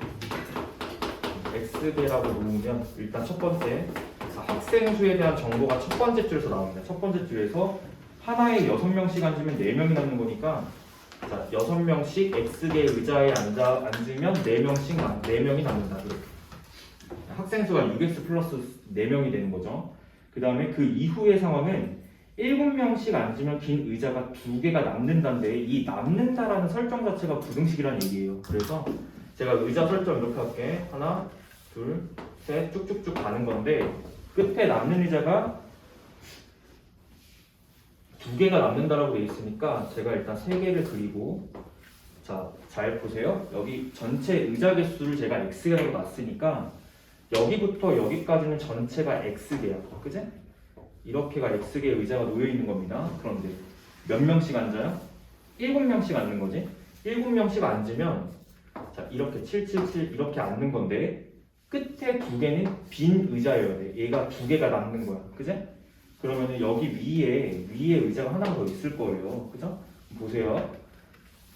X개라고 놓으면 일단 첫 번째, 자, 학생 수에 대한 정보가 첫 번째 줄에서 나옵니다. 첫 번째 줄에서 하나에 6명씩 앉으면 4명이 남는 거니까 자, 6명씩 X개 의자에 앉으면 4명이 남는다. 이렇게. 학생 수가 6x 플러스 4명이 되는 거죠. 그 다음에 그 이후의 상황은 7명씩 앉으면 긴 의자가 2개가 남는다인데 이 남는다라는 설정 자체가 부등식이라는 얘기예요. 그래서 제가 의자 설정 이렇게 할게. 하나, 둘, 셋 쭉쭉쭉 가는 건데 끝에 남는 의자가 2개가 남는다라고 되어 있으니까 제가 일단 3개를 그리고 자, 잘 보세요. 여기 전체 의자 개수를 제가 X개라고 놨으니까 여기부터 여기까지는 전체가 X개야. 그지? 이렇게가 X개 의자가 놓여 있는 겁니다. 그런데 몇 명씩 앉아요? 7명씩 앉는 거지. 7명씩 앉으면 자, 이렇게 777 이렇게 앉는 건데 끝에 2개는 빈 의자여야 돼. 얘가 2개가 남는 거야. 그지? 그러면 여기 위에 의자가 하나 더 있을 거예요. 그죠? 보세요.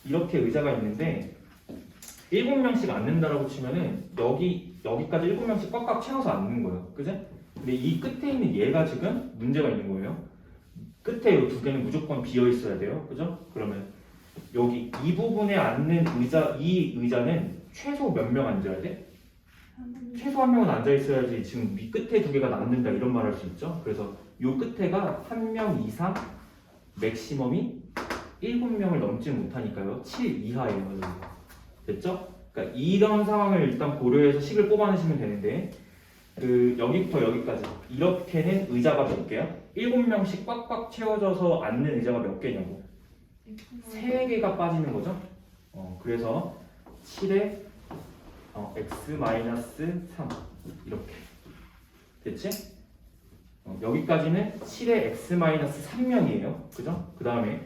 이렇게 의자가 있는데 7명씩 앉는다라고 치면은 여기까지 7명씩 꽉꽉 채워서 앉는 거예요. 그죠? 근데 이 끝에 있는 얘가 지금 문제가 있는 거예요. 끝에 이 2개는 무조건 비어 있어야 돼요. 그죠? 그러면 여기 이 부분에 앉는 이 의자는 최소 몇 명 앉아야 돼? 최소 1명은 앉아 있어야지 지금 위 끝에 2개가 남는다 이런 말 할 수 있죠. 그래서 요 끝에가 1명 이상 맥시멈이 7명을 넘지 못하니까요. 7 이하예요. 됐죠? 그러니까 이런 상황을 일단 고려해서 식을 뽑아내시면 되는데 여기부터 여기까지 이렇게는 의자가 몇 개야? 7명씩 꽉꽉 채워져서 앉는 의자가 몇 개냐고 3개가 빠지는 거죠. 그래서 7에 x-3 이렇게 됐지? 여기까지는 7에 x-3명이에요. 그죠? 그 다음에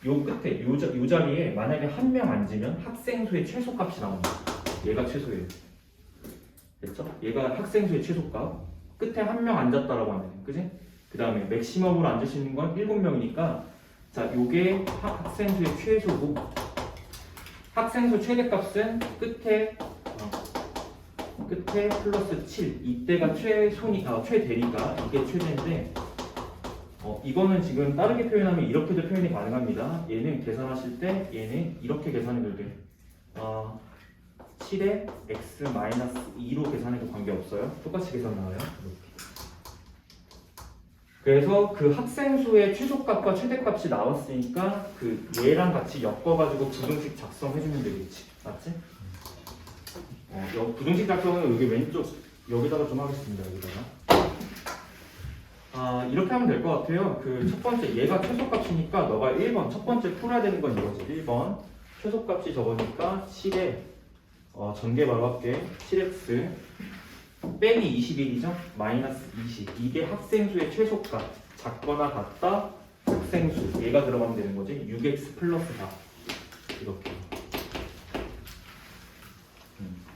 요 끝에 요 자리에 만약에 1명 앉으면 학생 수의 최소값이 나옵니다. 얘가 최소예요. 됐죠? 얘가 학생 수의 최소값. 끝에 1명 앉았다라고 하면, 그지? 그 다음에 맥시멈으로 앉을 수 있는 건 7명이니까 자, 요게 학생 수의 최소고 학생 수 최대값은 끝에 플러스 7 이때가 최대니까 이게 최대인데 이거는 지금 다르게 표현하면 이렇게도 표현이 가능합니다. 얘는 계산하실 때 얘는 이렇게 계산해도 돼. 7에 x-2로 계산해도 관계없어요. 똑같이 계산 나와요. 이렇게. 그래서 그 학생 수의 최소값과 최대값이 나왔으니까 그 얘랑 같이 엮어가지고 부등식 작성해주면 되겠지. 맞지? 부등식 작성은 여기 왼쪽 여기다가 좀 하겠습니다. 여기다가. 이렇게 하면 될 것 같아요. 그 첫 번째 얘가 최소값이니까 너가 1번 첫 번째 풀어야 되는 건 이거지. 1번 최소값이 저거니까 7에 전개 바로 할게. 7x 빼기 21이죠? 마이너스 20 이게 학생수의 최소값 작거나 같다 학생수 얘가 들어가면 되는 거지. 6x 플러스 4 이렇게.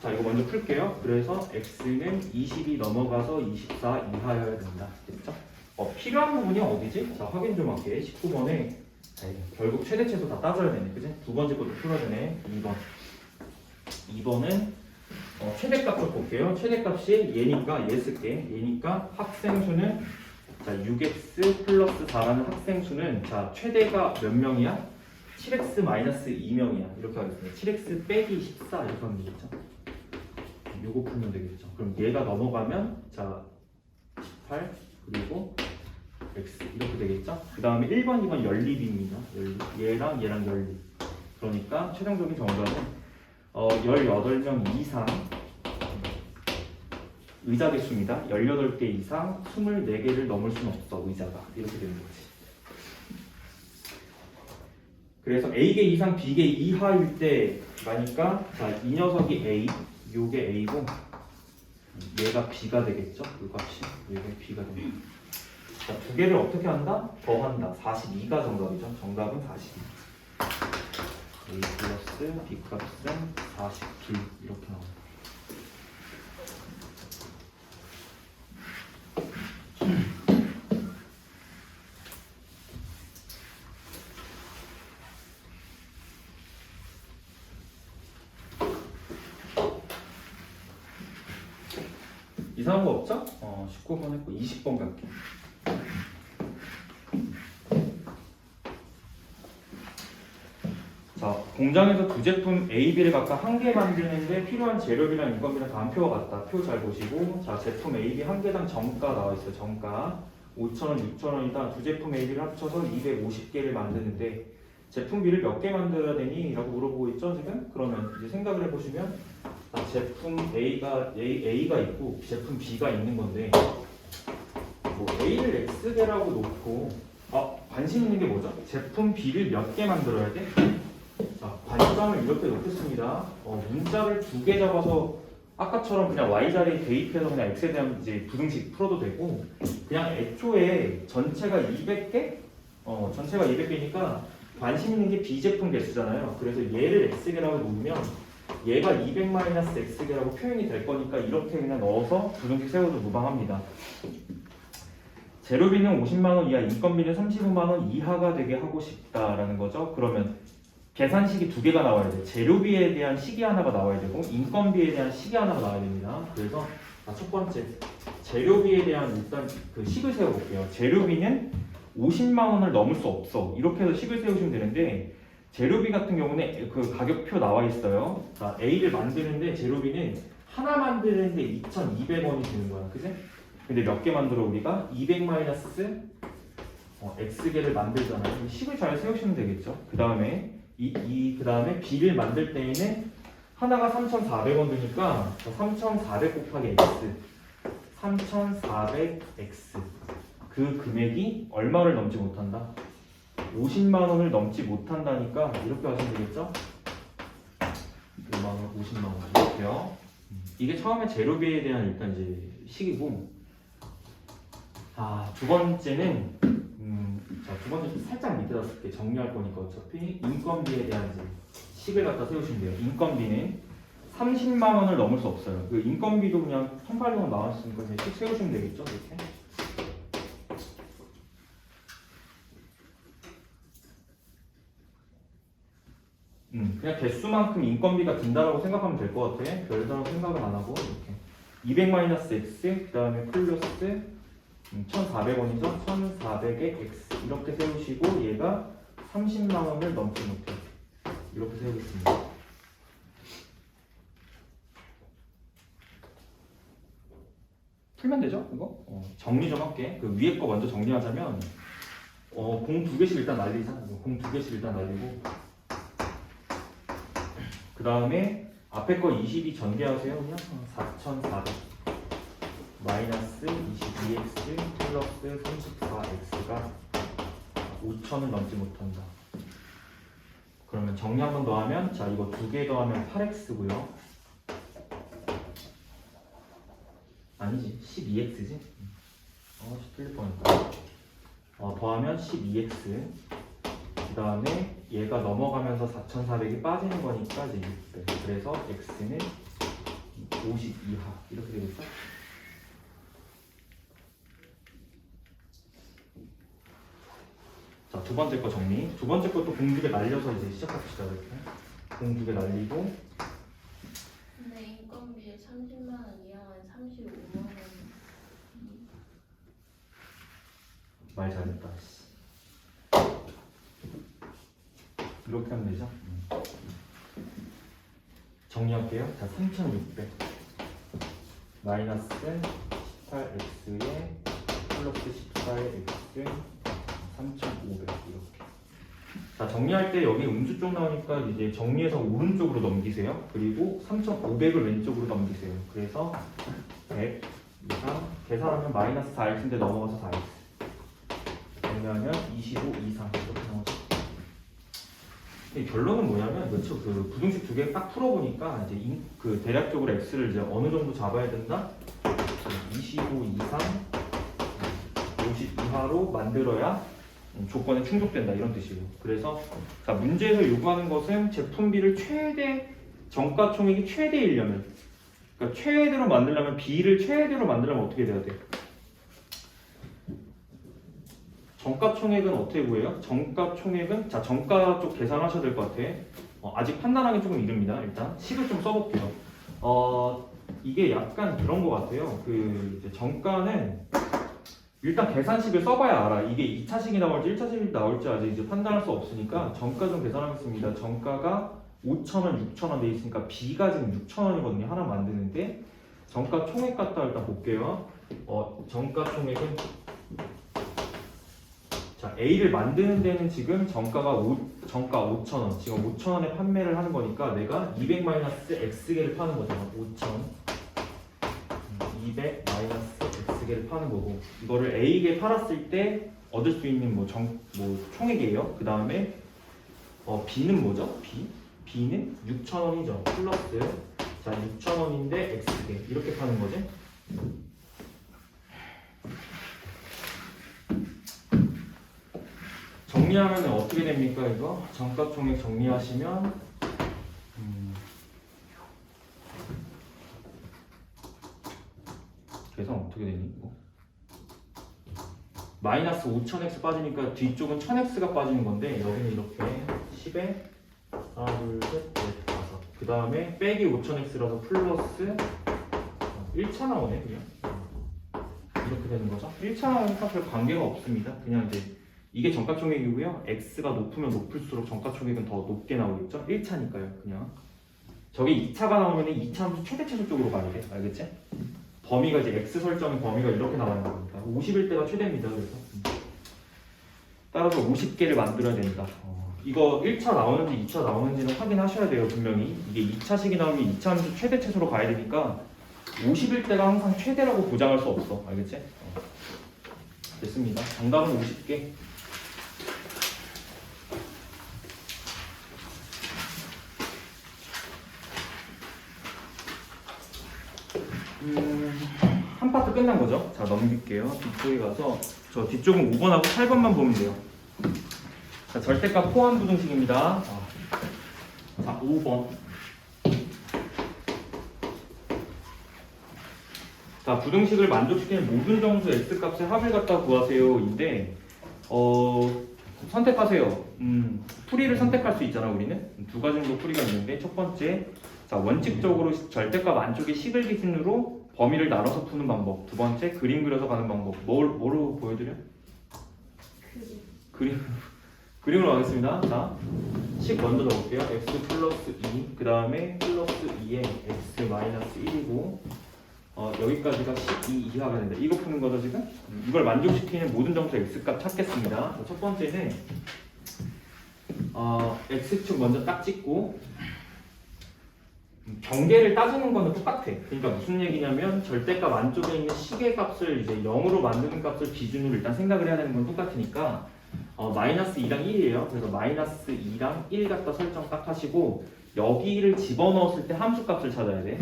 자, 이거 먼저 풀게요. 그래서 x는 20이 넘어가서 24 이하여야 된다. 됐죠? 필요한 부분이 어디지? 자, 확인 좀 할게. 19번에 결국 최대 최소 다 따져야 되네. 그지? 두 번째 것도 풀어야 되네. 2번. 2번은 최대값 좀 볼게요. 최대값이 얘니까 얘 쓸게. 얘니까 학생수는 자, 6x 플러스 4라는 학생수는 자, 최대가 몇 명이야? 7x 마이너스 2명이야. 이렇게 하겠습니다. 7x 빼기 14 이렇게 하면 되겠죠? 요거 풀면 되겠죠. 그럼 얘가 넘어가면 자 18 그리고 x 이렇게 되겠죠. 그 다음에 1번, 2번 연립입니다. 얘랑 연립. 그러니까 최종적인 정답은 18명 이상 의자 개수입니다. 18개 이상 24개를 넘을 수는 없어 의자가 이렇게 되는 거지. 그래서 A개 이상 B개 이하일 때라니까 자, 이 녀석이 A 요게 A고 얘가 b가 되겠죠? 이 값이 얘가 b가 됩니다. 자, 두 개를 어떻게 한다? 더한다. 42가 정답이죠. 정답은 42. a 플러스 b 값은 40b 이렇게 나옵니다. 이상한 거 없죠? 19번 했고 20번 갈게요. 자, 공장에서 두 제품 A, B를 각각 한 개 만드는데 필요한 재료비랑 인건비랑 다 한 표가 같다. 표 잘 보시고, 자, 제품 A, B 한 개당 정가 나와 있어요. 정가 5,000원, 6,000원이다. 두 제품 A, B를 합쳐서 250개를 만드는데 제품 B를 몇 개 만들어야 되니? 라고 물어보고 있죠, 지금? 그러면 이제 생각을 해보시면 제품 A가 있고 제품 B가 있는 건데 뭐 A를 X개라고 놓고 관심 있는 게 뭐죠? 제품 B를 몇 개 만들어야 돼? 자, 관점을 이렇게 놓겠습니다. 문자를 두 개 잡아서 아까처럼 그냥 Y자리에 대입해서 그냥 X에 대한 이제 부등식 풀어도 되고 그냥 애초에 전체가 200개? 전체가 200개니까 관심 있는 게 B제품 개수잖아요. 그래서 얘를 X개라고 놓으면 얘가 200-X개라고 표현이 될 거니까 이렇게 그냥 넣어서 부등식 세워도 무방합니다. 재료비는 50만원 이하, 인건비는 35만원 이하가 되게 하고 싶다라는 거죠. 그러면 계산식이 두 개가 나와야 돼요. 재료비에 대한 식이 하나가 나와야 되고 인건비에 대한 식이 하나가 나와야 됩니다. 그래서 첫 번째 재료비에 대한 일단 그 식을 세워볼게요. 재료비는 50만원을 넘을 수 없어. 이렇게 해서 식을 세우시면 되는데 재료비 같은 경우는 그 가격표 나와 있어요. 자, A를 만드는데 재료비는 하나 만드는데 2,200원이 드는 거야. 그지? 근데 몇 개 만들어 우리가? 200- X개를 만들잖아요. 식을 잘 세우시면 되겠죠. 그 다음에 그 다음에 B를 만들 때에는 하나가 3,400원 드니까 3,400 곱하기 X 3,400X 그 금액이 얼마를 넘지 못한다? 50만 원을 넘지 못한다니까 이렇게 하시면 되겠죠? 50만 원 이렇게요. 이게 처음에 재료비에 대한 일단 이제 식이고, 두 번째는 두 번째 살짝 밑에다 쓸게. 정리할 거니까 어차피 인건비에 대한 이제 식을 갖다 세우시면 돼요. 인건비는 30만 원을 넘을 수 없어요. 그 인건비도 그냥 1,800원 나왔으니까 이제 식 세우시면 되겠죠, 이렇게. 그냥 개수만큼 인건비가 든다라고 생각하면 될 것 같아. 별다른 생각은 안 하고 이렇게 200-X 그 다음에 플러스 1,400원이죠. 1,400에 X 이렇게 세우시고 얘가 30만 원을 넘지 못해. 이렇게 세우겠습니다. 풀면 되죠? 이거? 정리 좀 할게. 그 위에 거 먼저 정리하자면 공 두 개씩 일단 날리자. 공 두 개씩 일단 날리고 그 다음에 앞에 거 22 전개하세요. 그냥 4,400 마이너스 22x 플러스 34x가 5,000을 넘지 못한다. 그러면 정리 한 번 더 하면 자 이거 두 개 더하면 8x고요. 아니지 12x지? 틀릴 뻔했다. 더하면 12x 그 다음에 얘가 넘어가면서 4,400이 빠지는 거니까 이제 600. 그래서 x는 50 이하 이렇게 되겠죠? 자, 두 번째 거 정리. 두 번째 것도 공 두 개 날려서 이제 시작합시다. 이렇게 공 두 개 날리고. 근데 인건비 30만 원 이하면 35만 원. 말 잘했다. 이렇게 하면 되죠? 정리할게요. 자, 3,600 마이너스 18x에 플러스 14의 x 3,500 이렇게. 자, 정리할 때 여기 음수 쪽 나오니까 이제 정리해서 오른쪽으로 넘기세요. 그리고 3,500을 왼쪽으로 넘기세요. 그래서 100 이상 계산하면 마이너스 4x인데 넘어가서 4x. 정리하면 25 이상 이렇게 나오죠. 결론은 뭐냐면 그렇죠. 그 부등식 두 개 딱 풀어보니까 이제 그 대략적으로 x를 이제 어느 정도 잡아야 된다. 25 이상, 50 이하로 만들어야 조건에 충족된다 이런 뜻이에요. 그래서 자, 문제에서 요구하는 것은 제품비를 최대 정가 총액이 최대이려면, 그러니까 최대로 만들려면 B를 최대로 만들려면 어떻게 돼야 돼? 정가 총액은 어떻게 구해요? 정가 총액은 자 정가 쪽 계산하셔야 될 것 같아. 아직 판단하기 조금 이릅니다. 일단 식을 좀 써볼게요. 이게 약간 그런 것 같아요. 그 이제 정가는 일단 계산식을 써봐야 알아. 이게 2차식이 나올지 1차식이 나올지 아직 이제 판단할 수 없으니까 정가 좀 계산하겠습니다. 정가가 5,000원, 6,000원 돼 있으니까 B가 지금 6,000원이거든요. 하나 만드는데 정가 총액 갖다 일단 볼게요. 정가 총액은 자 A를 만드는 데는 지금 정가 5,000원, 지금 5,000원에 판매를 하는 거니까 내가 200-X개를 파는 거잖아. 5,000, 200 X개를 파는 거고 이거를 A개 팔았을 때 얻을 수 있는 뭐 총액이에요. 그 다음에 B는 뭐죠? B는 6,000원이죠. 플러스 자 6,000원인데 X개 이렇게 파는 거지. 정리하면 어떻게 됩니까 이거? 정가 총액 정리하시면 계산 어떻게 되니 이거? 마이너스 5,000x 빠지니까 뒤쪽은 1,000x가 빠지는 건데 여기는 이렇게 10에 하나 둘셋넷 다섯 그 다음에 빼기 5,000x라서 플러스 1차 나오네 그냥 이렇게 되는 거죠. 1차 나오니까 별 관계가 없습니다. 그냥 이제 이게 정가 총액이고요. x가 높으면 높을수록 정가 총액은 더 높게 나오겠죠. 1차니까요. 그냥 저게 2차가 나오면 2차 함수 최대치수 쪽으로 가야 돼. 알겠지? 범위가 이제 x 설정의 범위가 이렇게 나와야 됩니다. 50일 때가 최대입니다. 그래서 따라서 50개를 만들어야 된다. 이거 1차 나오는지 2차 나오는지는 확인하셔야 돼요. 분명히 이게 2차식이 나오면 2차 함수 최대치수로 가야 되니까 50일 때가 항상 최대라고 보장할 수 없어. 알겠지? 됐습니다. 정답은 50개. 한 파트 끝난 거죠? 자 넘길게요. 뒤쪽에 가서 저 뒤쪽은 5번하고 8번만 보면 돼요. 자 절대값 포함 부등식입니다. 자 5번. 자 부등식을 만족시키는 모든 정수 x값의 합을 갖다 구하세요인데 선택하세요. 풀이를 선택할 수 있잖아. 우리는 두 가지 정도 풀이가 있는데 첫 번째 자 원칙적으로 절대값 안쪽에 식을 기준으로 범위를 나눠서 푸는 방법. 두 번째 그림 그려서 가는 방법. 뭐로 보여드려? 그림으로 가겠습니다. 자, 식 먼저 넣을게요. x 플러스 2, 그 다음에 플러스 2에 x 마이너스 1이고 여기까지가 12 이하가 된다. 이거 푸는 거죠 지금? 이걸 만족시키는 모든 정수 x값 찾겠습니다. 첫 번째는 x축 먼저 딱 찍고 경계를 따지는 거는 똑같아. 그러니까 무슨 얘기냐면 절대값 안쪽에 있는 식의 값을 이제 0으로 만드는 값을 기준으로 일단 생각을 해야 되는 건 똑같으니까 마이너스 2랑 1이에요. 그래서 마이너스 2랑 1 갖다 설정 딱 하시고 여기를 집어넣었을 때 함수 값을 찾아야 돼.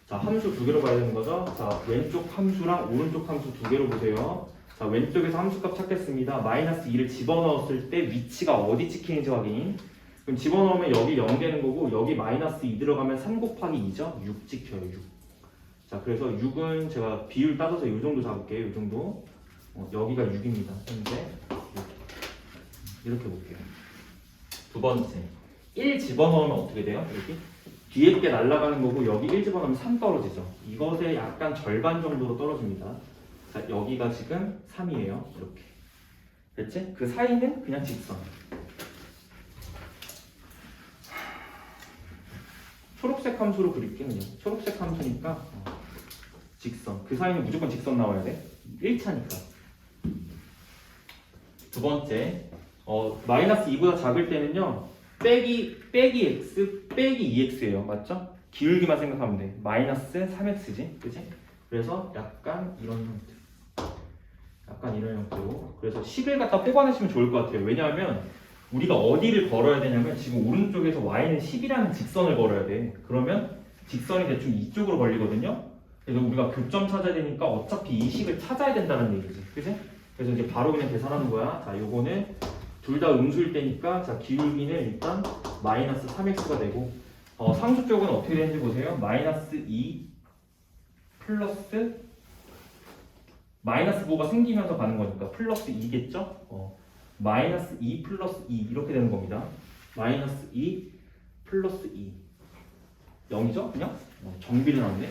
자 함수 두 개로 봐야 되는 거죠. 자 왼쪽 함수랑 오른쪽 함수 두 개로 보세요. 자 왼쪽에서 함수값 찾겠습니다. 마이너스 2를 집어넣었을 때 위치가 어디 찍히는지 확인. 그럼 집어넣으면 여기 0 되는 거고 여기 마이너스 2 들어가면 3 곱하기 2죠? 6 찍혀요. 6. 자 그래서 6은 제가 비율 따져서 이 정도 잡을게요. 이 정도. 여기가 6입니다. 현재 이렇게 볼게요. 두 번째 1 집어넣으면 어떻게 돼요? 여기 뒤에 게 날아가는 거고 여기 1 집어넣으면 3 떨어지죠. 이것의 약간 절반 정도로 떨어집니다. 자 여기가 지금 3이에요. 이렇게 됐지? 그 사이는 그냥 직선. 초록색 함수로 그릴게. 그냥 초록색 함수니까 직선. 그 사이는 무조건 직선 나와야 돼. 1차니까. 두 번째 마이너스 2보다 작을 때는요 빼기 x 빼기 2x예요. 맞죠? 기울기만 생각하면 돼. 마이너스 3x지. 그치? 그래서 약간 이런 형태. 약간 이런 형태로. 그래서 식을 갖다 뽑아내시면 좋을 것 같아요. 왜냐하면 우리가 어디를 걸어야 되냐면 지금 오른쪽에서 y는 10이라는 직선을 걸어야 돼. 그러면 직선이 대충 이쪽으로 걸리거든요. 그래서 우리가 교점 찾아야 되니까 어차피 이 식을 찾아야 된다는 얘기지. 그지? 그래서 이제 바로 그냥 계산하는 거야. 자, 요거는 둘 다 음수일 때니까 자, 기울기는 일단 마이너스 3x가 되고 상수 쪽은 어떻게 되는지 보세요. 마이너스 2 플러스 마이너스 5가 생기면서 가는 거니까 플러스 2겠죠? 마이너스 2 플러스 2 이렇게 되는 겁니다. 마이너스 2 플러스 2 0이죠? 그냥? 정비를 나왔네.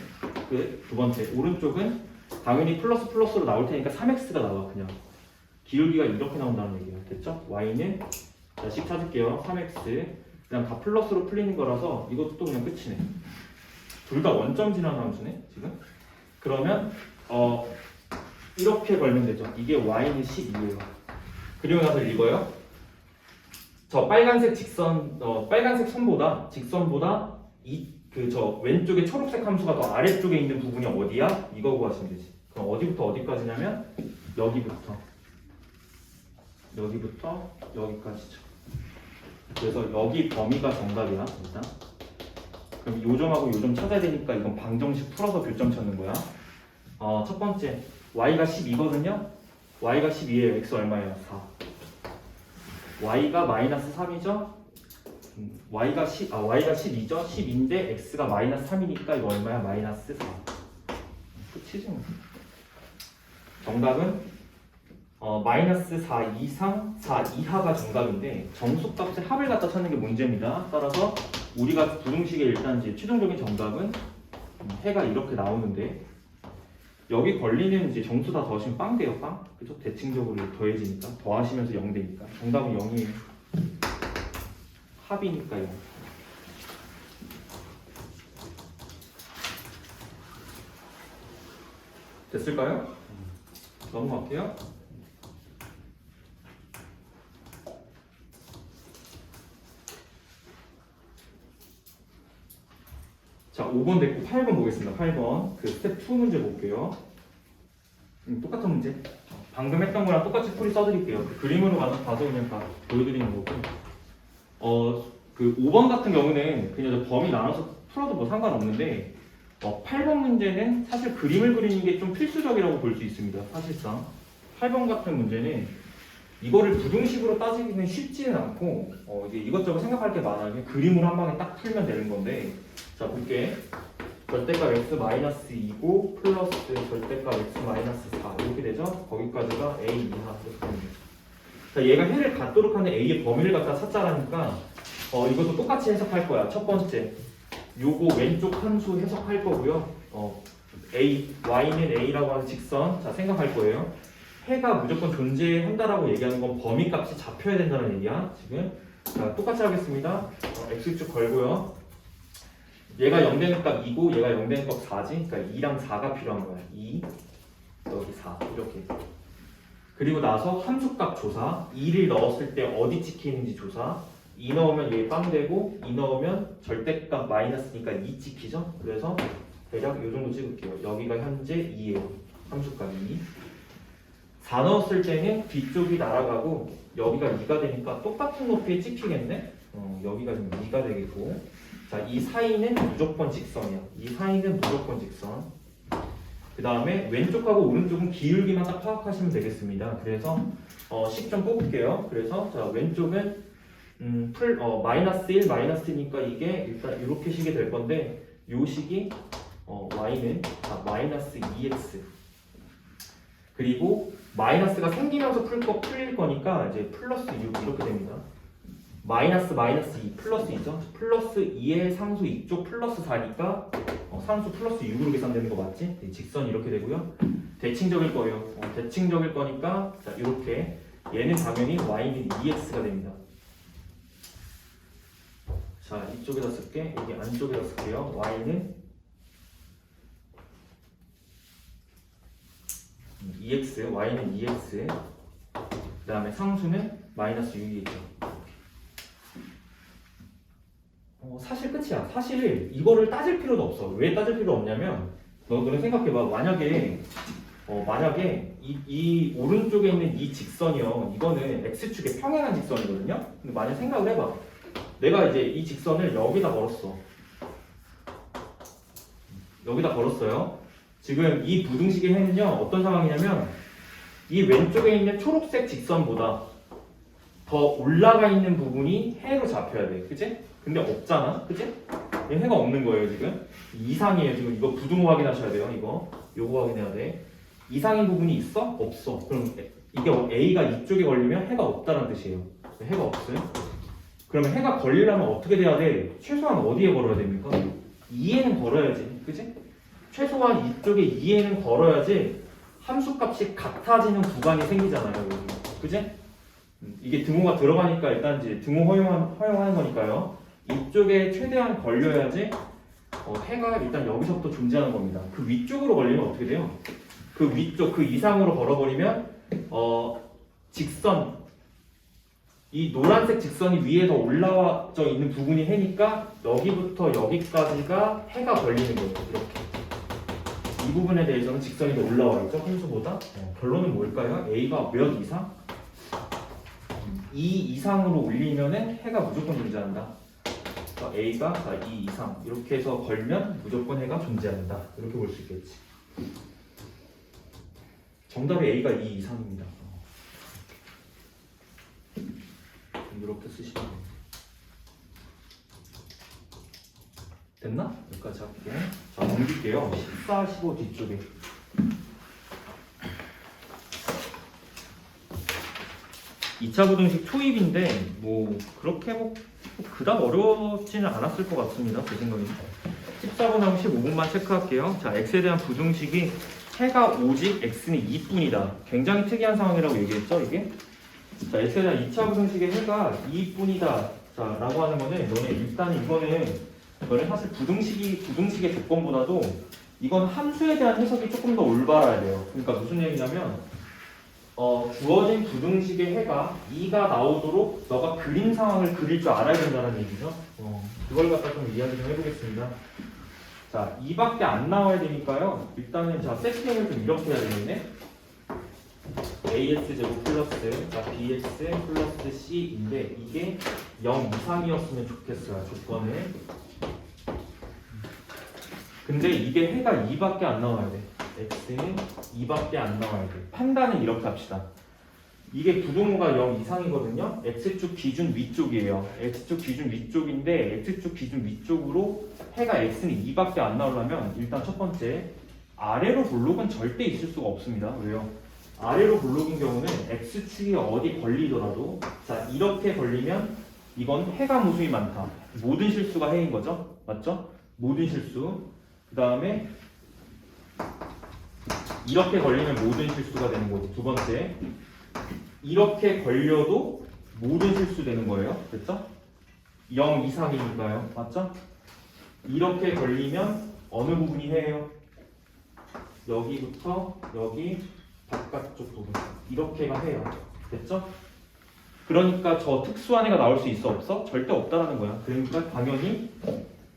두 번째 오른쪽은 당연히 플러스 플러스로 나올 테니까 3x가 나와. 그냥 기울기가 이렇게 나온다는 얘기예요. 됐죠? y는 자, 식 찾을게요. 3x 그냥 다 플러스로 풀리는 거라서 이것도 또 그냥 끝이네. 둘 다 원점 지나는 함수네 지금. 그러면 이렇게 걸면 되죠. 이게 y는 12예요. 그리고 나서 읽어요. 저 빨간색 직선, 빨간색 선보다 직선보다 저 왼쪽에 초록색 함수가 더 아래쪽에 있는 부분이 어디야? 이거 구하시면 되지. 그럼 어디부터 어디까지냐면 여기부터 여기까지죠. 그래서 여기 범위가 정답이야 일단. 그럼 요점하고 요점 찾아야 되니까 이건 방정식 풀어서 교점 찾는 거야. 첫 번째 y가 12거든요. y가 12예요. x 얼마예요? 4. y가 마이너스 3이죠. y가 12죠. 10인데 x가 마이너스 3이니까 이거 얼마야? 마이너스 4. 끝이지 뭐. 정답은 마이너스 4 이상 4 이하가 정답인데 정수값의 합을 갖다 찾는 게 문제입니다. 따라서 우리가 부등식의 일단 이제 최종적인 정답은 해가 이렇게 나오는데 여기 걸리는 이제 정수 다 더하시면 빵 돼요. 빵. 그죠? 대칭적으로 더해지니까 더하시면서 0 되니까 정답은 0이에요. 합이니까요. 됐을까요? 넘어갈게요. 자, 5번 됐고 8번 보겠습니다. 8번 그 스텝 2 문제 볼게요. 똑같은 문제. 방금 했던 거랑 똑같이 풀이 써드릴게요. 그 그림으로 가서 그냥 다 보여드리는 거고. 그 5번 같은 경우는 그냥 범위 나눠서 풀어도 뭐 상관없는데 8번 문제는 사실 그림을 그리는 게 좀 필수적이라고 볼 수 있습니다. 사실상 8번 같은 문제는 이거를 부등식으로 따지기는 쉽지는 않고 이제 이것저것 생각할 게 많아요. 그림으로 한 방에 딱 풀면 되는 건데 자 볼게. 절대값 x 마이너스 2고 플러스 절대값 x 마이너스 4 이렇게 되죠. 거기까지가 a 이하 이렇게 됩니다. 자 얘가 해를 갖도록 하는 a의 범위를 갖다 찾자라니까 이것도 똑같이 해석할 거야. 첫 번째 요거 왼쪽 함수 해석할 거고요. y는 a라고 하는 직선 자 생각할 거예요. 해가 무조건 존재한다라고 얘기하는 건 범위값이 잡혀야 된다는 얘기야. 지금 자 똑같이 하겠습니다. x축 걸고요. 얘가 0 되는 값 2고 얘가 0 되는 값 4지. 그러니까 2랑 4가 필요한 거야. 2 여기 4 이렇게. 그리고 나서 함수값 조사 2를 넣었을 때 어디 찍히는지 조사 2 넣으면 얘 빵 되고 2 넣으면 절대값 마이너스니까 2 찍히죠. 그래서 대략 이 정도 찍을게요. 여기가 현재 2예요. 함수값 2 4 넣었을 때는 뒤쪽이 날아가고 여기가 2가 되니까 똑같은 높이에 찍히겠네. 여기가 지금 2가 되겠고 자, 이 사이는 무조건 직선이야. 이 사이는 무조건 직선. 그 다음에 왼쪽하고 오른쪽은 기울기만 딱 파악하시면 되겠습니다. 그래서 식 좀 뽑을게요. 그래서 자, 왼쪽은 마이너스 1, 마이너스니까 이게 일단 이렇게 식이 될 건데 요 식이 y는 마이너스 2x 그리고 마이너스가 생기면서 풀릴 거니까 이제 플러스 6 이렇게 됩니다. 마이너스 2 플러스 2죠. 플러스 2의 상수 이쪽 플러스 4니까 상수 플러스 6으로 계산되는 거 맞지? 네, 직선이 이렇게 되고요. 대칭적일 거예요. 대칭적일 거니까 자 이렇게 얘는 당연히 y는 2x가 됩니다. 자 이쪽에다 쓸게. 여기 안쪽에다 쓸게요. y는 2x, y는 2x. 그 다음에 상수는 마이너스 6이겠죠. 사실 끝이야. 사실 이거를 따질 필요도 없어. 왜 따질 필요 없냐면 너는 생각해봐. 만약에 만약에 이 오른쪽에 있는 이 직선이요. 이거는 x축의 평행한 직선이거든요. 근데 만약 생각을 해봐. 내가 이제 이 직선을 여기다 걸었어. 여기다 걸었어요. 지금 이 부등식의 해는요. 어떤 상황이냐면 이 왼쪽에 있는 초록색 직선보다 더 올라가 있는 부분이 해로 잡혀야 돼. 그치? 근데 없잖아. 그치? 해가 없는 거예요 지금. 이상이에요. 지금 이거 부등호 확인하셔야 돼요. 요거 확인해야 돼. 이상인 부분이 있어? 없어. 그럼 이게 A가 이쪽에 걸리면 해가 없다는 뜻이에요. 해가 없어요. 그러면 해가 걸리려면 어떻게 돼야 돼? 최소한 어디에 걸어야 됩니까? 2에는 걸어야지. 그치? 최소한 이쪽에 2에는 걸어야지 함수값이 같아지는 구간이 생기잖아요. 여기. 그치? 이게 등호가 들어가니까 일단 이제 등호 허용하는 거니까요. 이쪽에 최대한 걸려야지 해가 일단 여기서부터 존재하는 겁니다. 그 위쪽으로 걸리면 어떻게 돼요? 그 위쪽, 그 이상으로 걸어버리면 직선, 이 노란색 직선이 위에 더 올라와져 있는 부분이 해니까 여기부터 여기까지가 해가 걸리는 거예요. 이렇게. 이 부분에 대해서는 직선이 더 올라와 있죠. 함수보다. 결론은 뭘까요? A가 몇 이상? 2 이상으로 올리면은 해가 무조건 존재한다. 그러니까 A가 2 이상 이렇게 해서 걸면 무조건 해가 존재한다. 이렇게 볼 수 있겠지. 정답이 A가 2 이상입니다. 이렇게 쓰시면 됩니다. 됐나? 여기까지 할게요. 자, 넘길게요. 14, 15 뒤쪽에. 이 차 부등식 초입인데 뭐 그렇게 그닥 어렵지는 않았을 것 같습니다. 제 생각에는. 14분하고 15분만 체크할게요. 자, x에 대한 부등식이 해가 오직 x는 2뿐이다. 굉장히 특이한 상황이라고 얘기했죠, 이게? 자, x에 대한 2차 부등식의 해가 2뿐이다. 자, 라고 하는 거는 너네 일단 너네 사실 부등식의 조건보다도 이건 함수에 대한 해석이 조금 더 올바라야 돼요. 그러니까 무슨 얘기냐면 주어진 부등식의 해가 2가 나오도록 너가 그림 상황을 그릴 줄 알아야 된다는 얘기죠. 그걸 갖다 좀 이야기 좀 해보겠습니다. 자, 2밖에 안 나와야 되니까요. 일단은 자, 세팅을 좀 이렇게 해야 되겠네. AS제곱 플러스 BS 플러스 C인데 이게 0 이상이었으면 좋겠어요. 조건을. 근데 이게 해가 2밖에 안 나와야 돼. x는 2밖에 안 나와야 돼. 판단은 이렇게 합시다. 이게 부등호가 0 이상이거든요. x축 기준 위쪽이에요. x축 기준 위쪽인데 x축 기준 위쪽으로 해가 x는 2밖에 안 나오려면 일단 첫 번째 아래로 볼록은 절대 있을 수가 없습니다. 왜요? 아래로 볼록인 경우는 x축이 어디 걸리더라도 자 이렇게 걸리면 이건 해가 무수히 많다. 모든 실수가 해인 거죠. 맞죠? 모든 실수. 그 다음에 이렇게 걸리면 모든 실수가 되는 거고 두 번째 이렇게 걸려도 모든 실수 되는 거예요. 됐죠? 0 이상이니까요. 맞죠? 이렇게 걸리면 어느 부분이 해요? 여기부터 여기 바깥쪽 부분 이렇게가 해요. 됐죠? 그러니까 저 특수한 애가 나올 수 있어 없어? 절대 없다라는 거야. 그러니까 당연히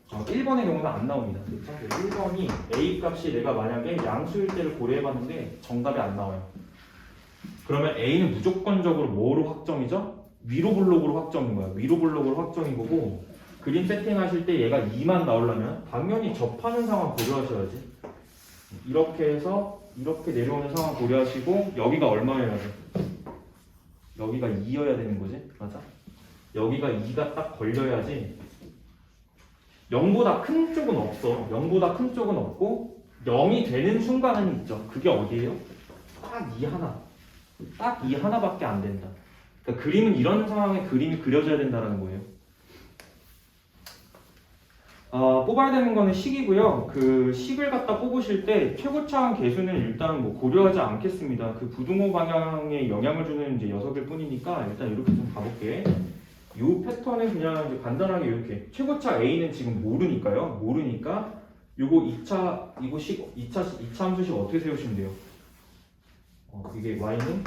1번의 경우는 안 나옵니다. 그렇죠? 1번이 A 값이 내가 만약에 양수일 때를 고려해봤는데 정답이 안 나와요. 그러면 A는 무조건적으로 뭐로 확정이죠? 위로 블록으로 확정인 거야. 위로 블록으로 확정인 거고 그림 세팅하실 때 얘가 2만 나오려면 당연히 접하는 상황 고려하셔야지. 이렇게 해서 이렇게 내려오는 상황 고려하시고 여기가 얼마여야 돼? 여기가 2여야 되는 거지? 맞아? 여기가 2가 딱 걸려야지 0보다 큰 쪽은 없어. 0보다 큰 쪽은 없고 0이 되는 순간은 있죠. 그게 어디예요? 딱 이 하나. 딱 이 하나밖에 안 된다. 그러니까 그림은 이런 상황에 그림이 그려져야 된다는 거예요. 뽑아야 되는 거는 식이고요. 그 식을 갖다 뽑으실 때 최고차항 계수는 일단 뭐 고려하지 않겠습니다. 그 부등호 방향에 영향을 주는 이제 녀석일 뿐이니까 일단 이렇게 좀 가볼게. 이 패턴은 그냥 이제 간단하게 이렇게 최고차 A는 지금 모르니까요. 모르니까 요거 2차 함수식 어떻게 세우시면 돼요? 이게 Y는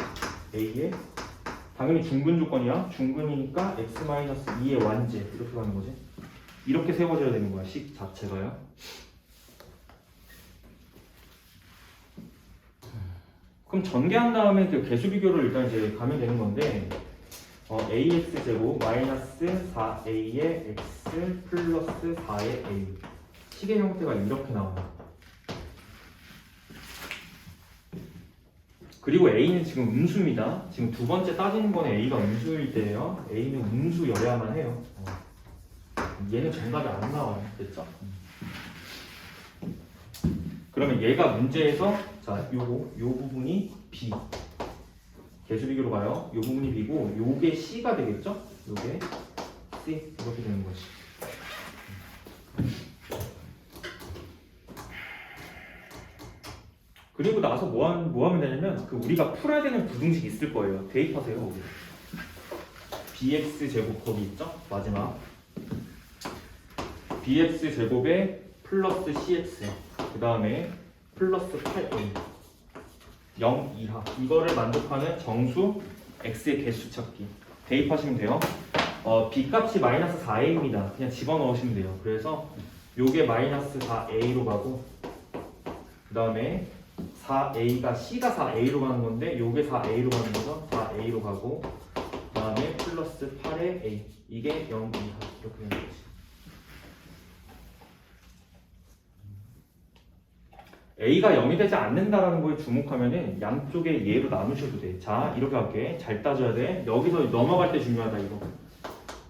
A의 당연히 중근 조건이야. 중근이니까 X-2의 완제 이렇게 가는 거지. 이렇게 세워져야 되는 거야. 식 자체가요. 그럼 전개한 다음에 그 개수 비교를 일단 이제 가면 되는 건데 ax 제곱 마이너스 4a의 x 플러스 4의 a 식의 형태가 이렇게 나와요. 그리고 a는 지금 음수입니다. 지금 두 번째 따지는 거는 a가 음수일 때예요. a는 음수여야만 해요. 얘는 정답이 안 나와요. 됐죠? 그러면 얘가 문제에서 자, 요 부분이 b 개수 비교로 가요. 요 부분이 b고 요게 c가 되겠죠? 요게 c 이렇게 되는 거지. 그리고 나서 뭐 하면 되냐면 그 우리가 풀어야 되는 부등식 있을 거예요. 대입하세요. 거기. bx 제곱 거기 있죠? 마지막 bx 제곱에 플러스 cx 그 다음에 플러스 8a 0 이하 이거를 만족하는 정수 x의 개수 찾기 대입하시면 돼요. b 값이 마이너스 4a입니다. 그냥 집어넣으시면 돼요. 그래서 요게 마이너스 4a로 가고 그 다음에 4a가 c가 4a로 가는 건데 요게 4a로 가는 거죠. 4a로 가고 그 다음에 플러스 8의 a 이게 0 이하 이렇게 되는 거지. a가 0이 되지 않는다라는 거에 주목하면은 양쪽에 얘로 나누셔도 돼. 자 이렇게 할게. 잘 따져야 돼. 여기서 넘어갈 때 중요하다 이거.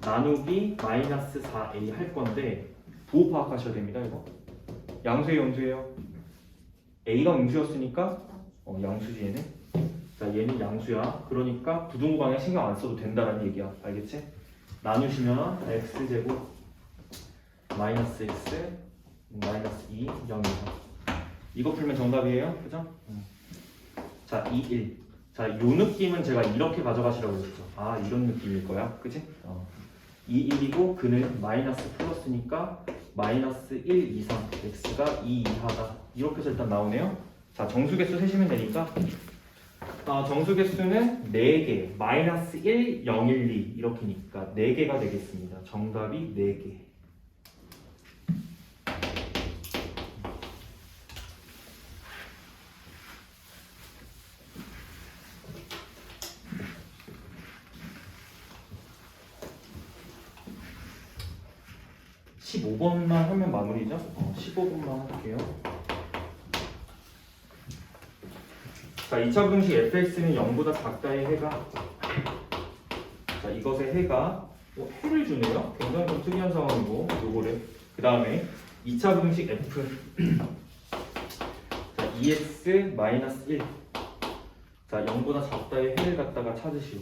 나누기 마이너스 4a 할 건데 부호 파악하셔야 됩니다 이거. 양수예요 음수예요? a가 음수였으니까 양수지 얘는. 자 얘는 양수야. 그러니까 부등호 방향 신경 안 써도 된다라는 얘기야. 알겠지? 나누시면 x제곱 마이너스 x 마이너스 2 0 이하 이거 풀면 정답이에요. 그죠? 자, 2, 1. 자, 요 느낌은 제가 이렇게 가져가시라고 했죠. 아, 이런 느낌일 거야. 그치? 2, 1이고 그는 마이너스 플러스니까 마이너스 1 이상 x가 2 이하다. 이렇게 해서 일단 나오네요. 자, 정수개수 세시면 되니까 정수개수는 4개 마이너스 1, 0, 1, 2 이렇게니까 4개가 되겠습니다. 정답이 4개. (15번만) 하면 마무리죠? 15번만 할게요. 자, 2차 분식 fx는 0보다 작다의 해가 자, 이것의 해가 해를 주네요. 굉장히 좀 특이한 상황이고 요거를 그 다음에 2차 분식 f 자, 2x-1 자, 0보다 작다의 해를 갖다가 찾으시오.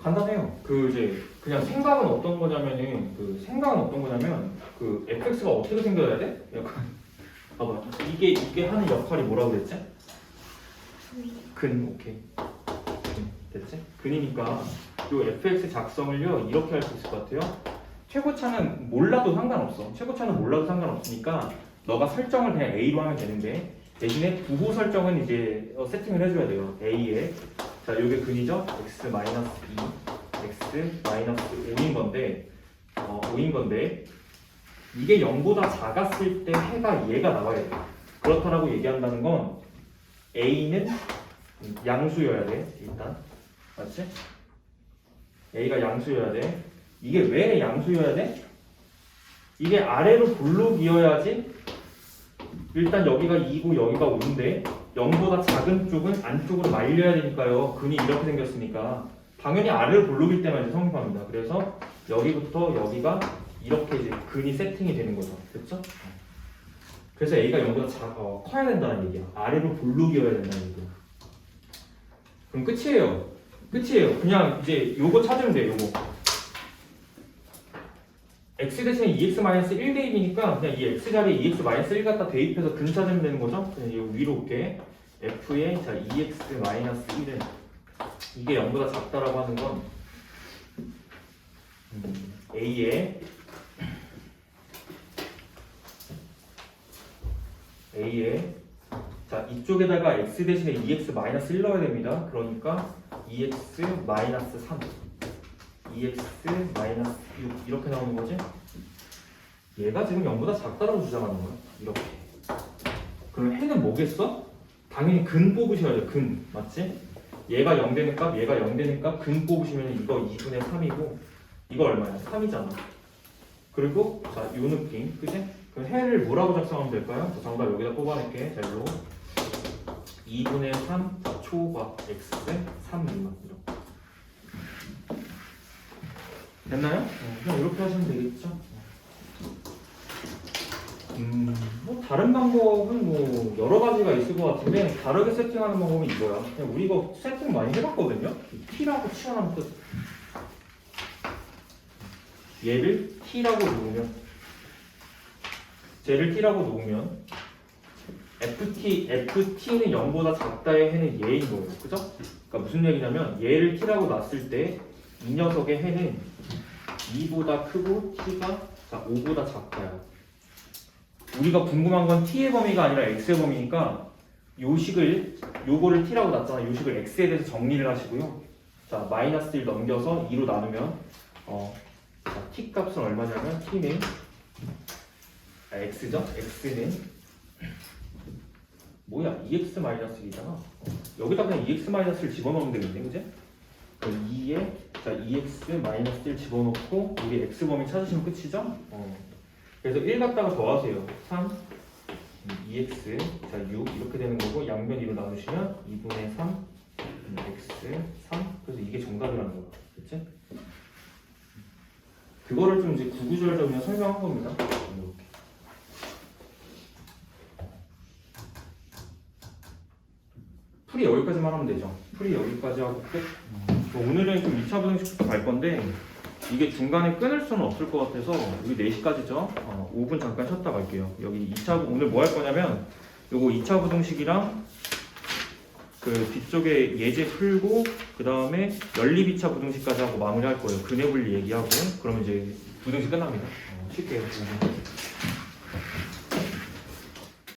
간단해요. 그냥 생각은 어떤 거냐면은 그 fx가 어떻게 생겨야 돼? 약간 봐봐. 이게 하는 역할이 뭐라고 그랬지? 근. 오케이. 됐지? 근이니까 요 fx 작성을요 이렇게 할 수 있을 것 같아요. 최고차는 몰라도 상관없어. 최고차는 몰라도 상관없으니까 너가 설정을 그냥 a로 하면 되는데 대신에 부호 설정은 이제 세팅을 해줘야 돼요. a에 자, 요게 근이죠? x-2, x-5인 건데 5인 건데 이게 0보다 작았을 때 해가 얘가 나와야 돼. 그렇다라고 얘기한다는 건 a는 양수여야 돼. 일단 맞지? a가 양수여야 돼. 이게 왜 양수여야 돼? 이게 아래로 볼록이어야지. 일단 여기가 2고 여기가 5인데 0보다 작은 쪽은 안쪽으로 말려야 되니까요. 근이 이렇게 생겼으니까 당연히 아래로 볼록일 때만 이제 성립합니다. 그래서 여기부터 여기가 이렇게 이제 근이 세팅이 되는 거죠. 됐죠? 그래서 A가 0보다 커야 된다는 얘기야. 아래로 볼록이어야 된다는 얘기야. 그럼 끝이에요. 그냥 이제 요거 찾으면 돼요. 요거. x 대신에 2x-1 대입이니까 그냥 이 x 자리에 2x-1 갖다 대입해서 근 찾으면 되는 거죠. 그냥 이거 위로 올게. f의 자 2x-1은 이게 0보다 작다라고 하는 건 a의 자 이쪽에다가 x 대신에 2x-1 넣어야 됩니다. 그러니까 2x-3 2x-6 이렇게 나오는 거지. 얘가 지금 0보다 작다라고 주장하는 거야. 이렇게. 그럼 해는 뭐겠어? 당연히 근 뽑으셔야 돼. 근. 맞지? 얘가 0 되는 값, 얘가 0 되는 값, 근 뽑으시면 이거 2분의 3이고 이거 얼마야? 3이잖아. 그리고 자, 요 느낌. 그지? 그럼 해를 뭐라고 작성하면 될까요? 자, 정답 여기다 뽑아낼게. 자, 일로 2분의 3, 자, 초과 x에 3 미만. 이렇게. 됐나요? 그냥 이렇게 하시면 되겠죠? 뭐 다른 방법은 뭐 여러 가지가 있을 것 같은데 다르게 세팅하는 방법은 이거야. 그냥 우리 이거 세팅 많이 해봤거든요. t라고 치환하면 끝. 얘를 t라고 놓으면 쟤를 t라고 놓으면 ft는 0보다 작다의 해는 얘인 거예요. 그죠? 그러니까 무슨 얘기냐면 얘를 t라고 놨을 때 이 녀석의 해는 2보다 크고 t가 5보다 작다야. 우리가 궁금한 건 t의 범위가 아니라 x의 범위니까 요거를 t라고 놨잖아. 요식을 x에 대해서 정리를 하시고요. 자, 마이너스 1 넘겨서 2로 나누면 자, t 값은 얼마냐면 t는 x죠? x는 뭐야? 2x 마이너스 1이잖아. 여기다 그냥 2x 마이너스를 집어넣으면 되겠네, 그지? 2에 자 2x 마이너스 1 집어넣고 우리 x 범위 찾으시면 끝이죠? 그래서 1 갖다가 더하세요. 3 2x 자 6 이렇게 되는 거고 양변 2로 나누시면 2분의 3 x 3 그래서 이게 정답이라는 거야. 그치? 그거를 좀 이제 구구절절 그냥 설명한 겁니다. 이렇게. 풀이 여기까지만 하면 되죠. 풀이 여기까지 하고 끝. 오늘은 좀 2차 부등식부터 갈 건데 이게 중간에 끊을 수는 없을 것 같아서 우리 4시까지죠. 5분 잠깐 쉬었다 갈게요. 여기 2차 오늘 뭐 할 거냐면 요거 2차 부등식이랑 그 뒤쪽에 예제 풀고 그 다음에 연립 2차 부등식까지 하고 마무리할 거예요. 근해 분리 얘기하고 그러면 이제 부등식 끝납니다. 쉴게요.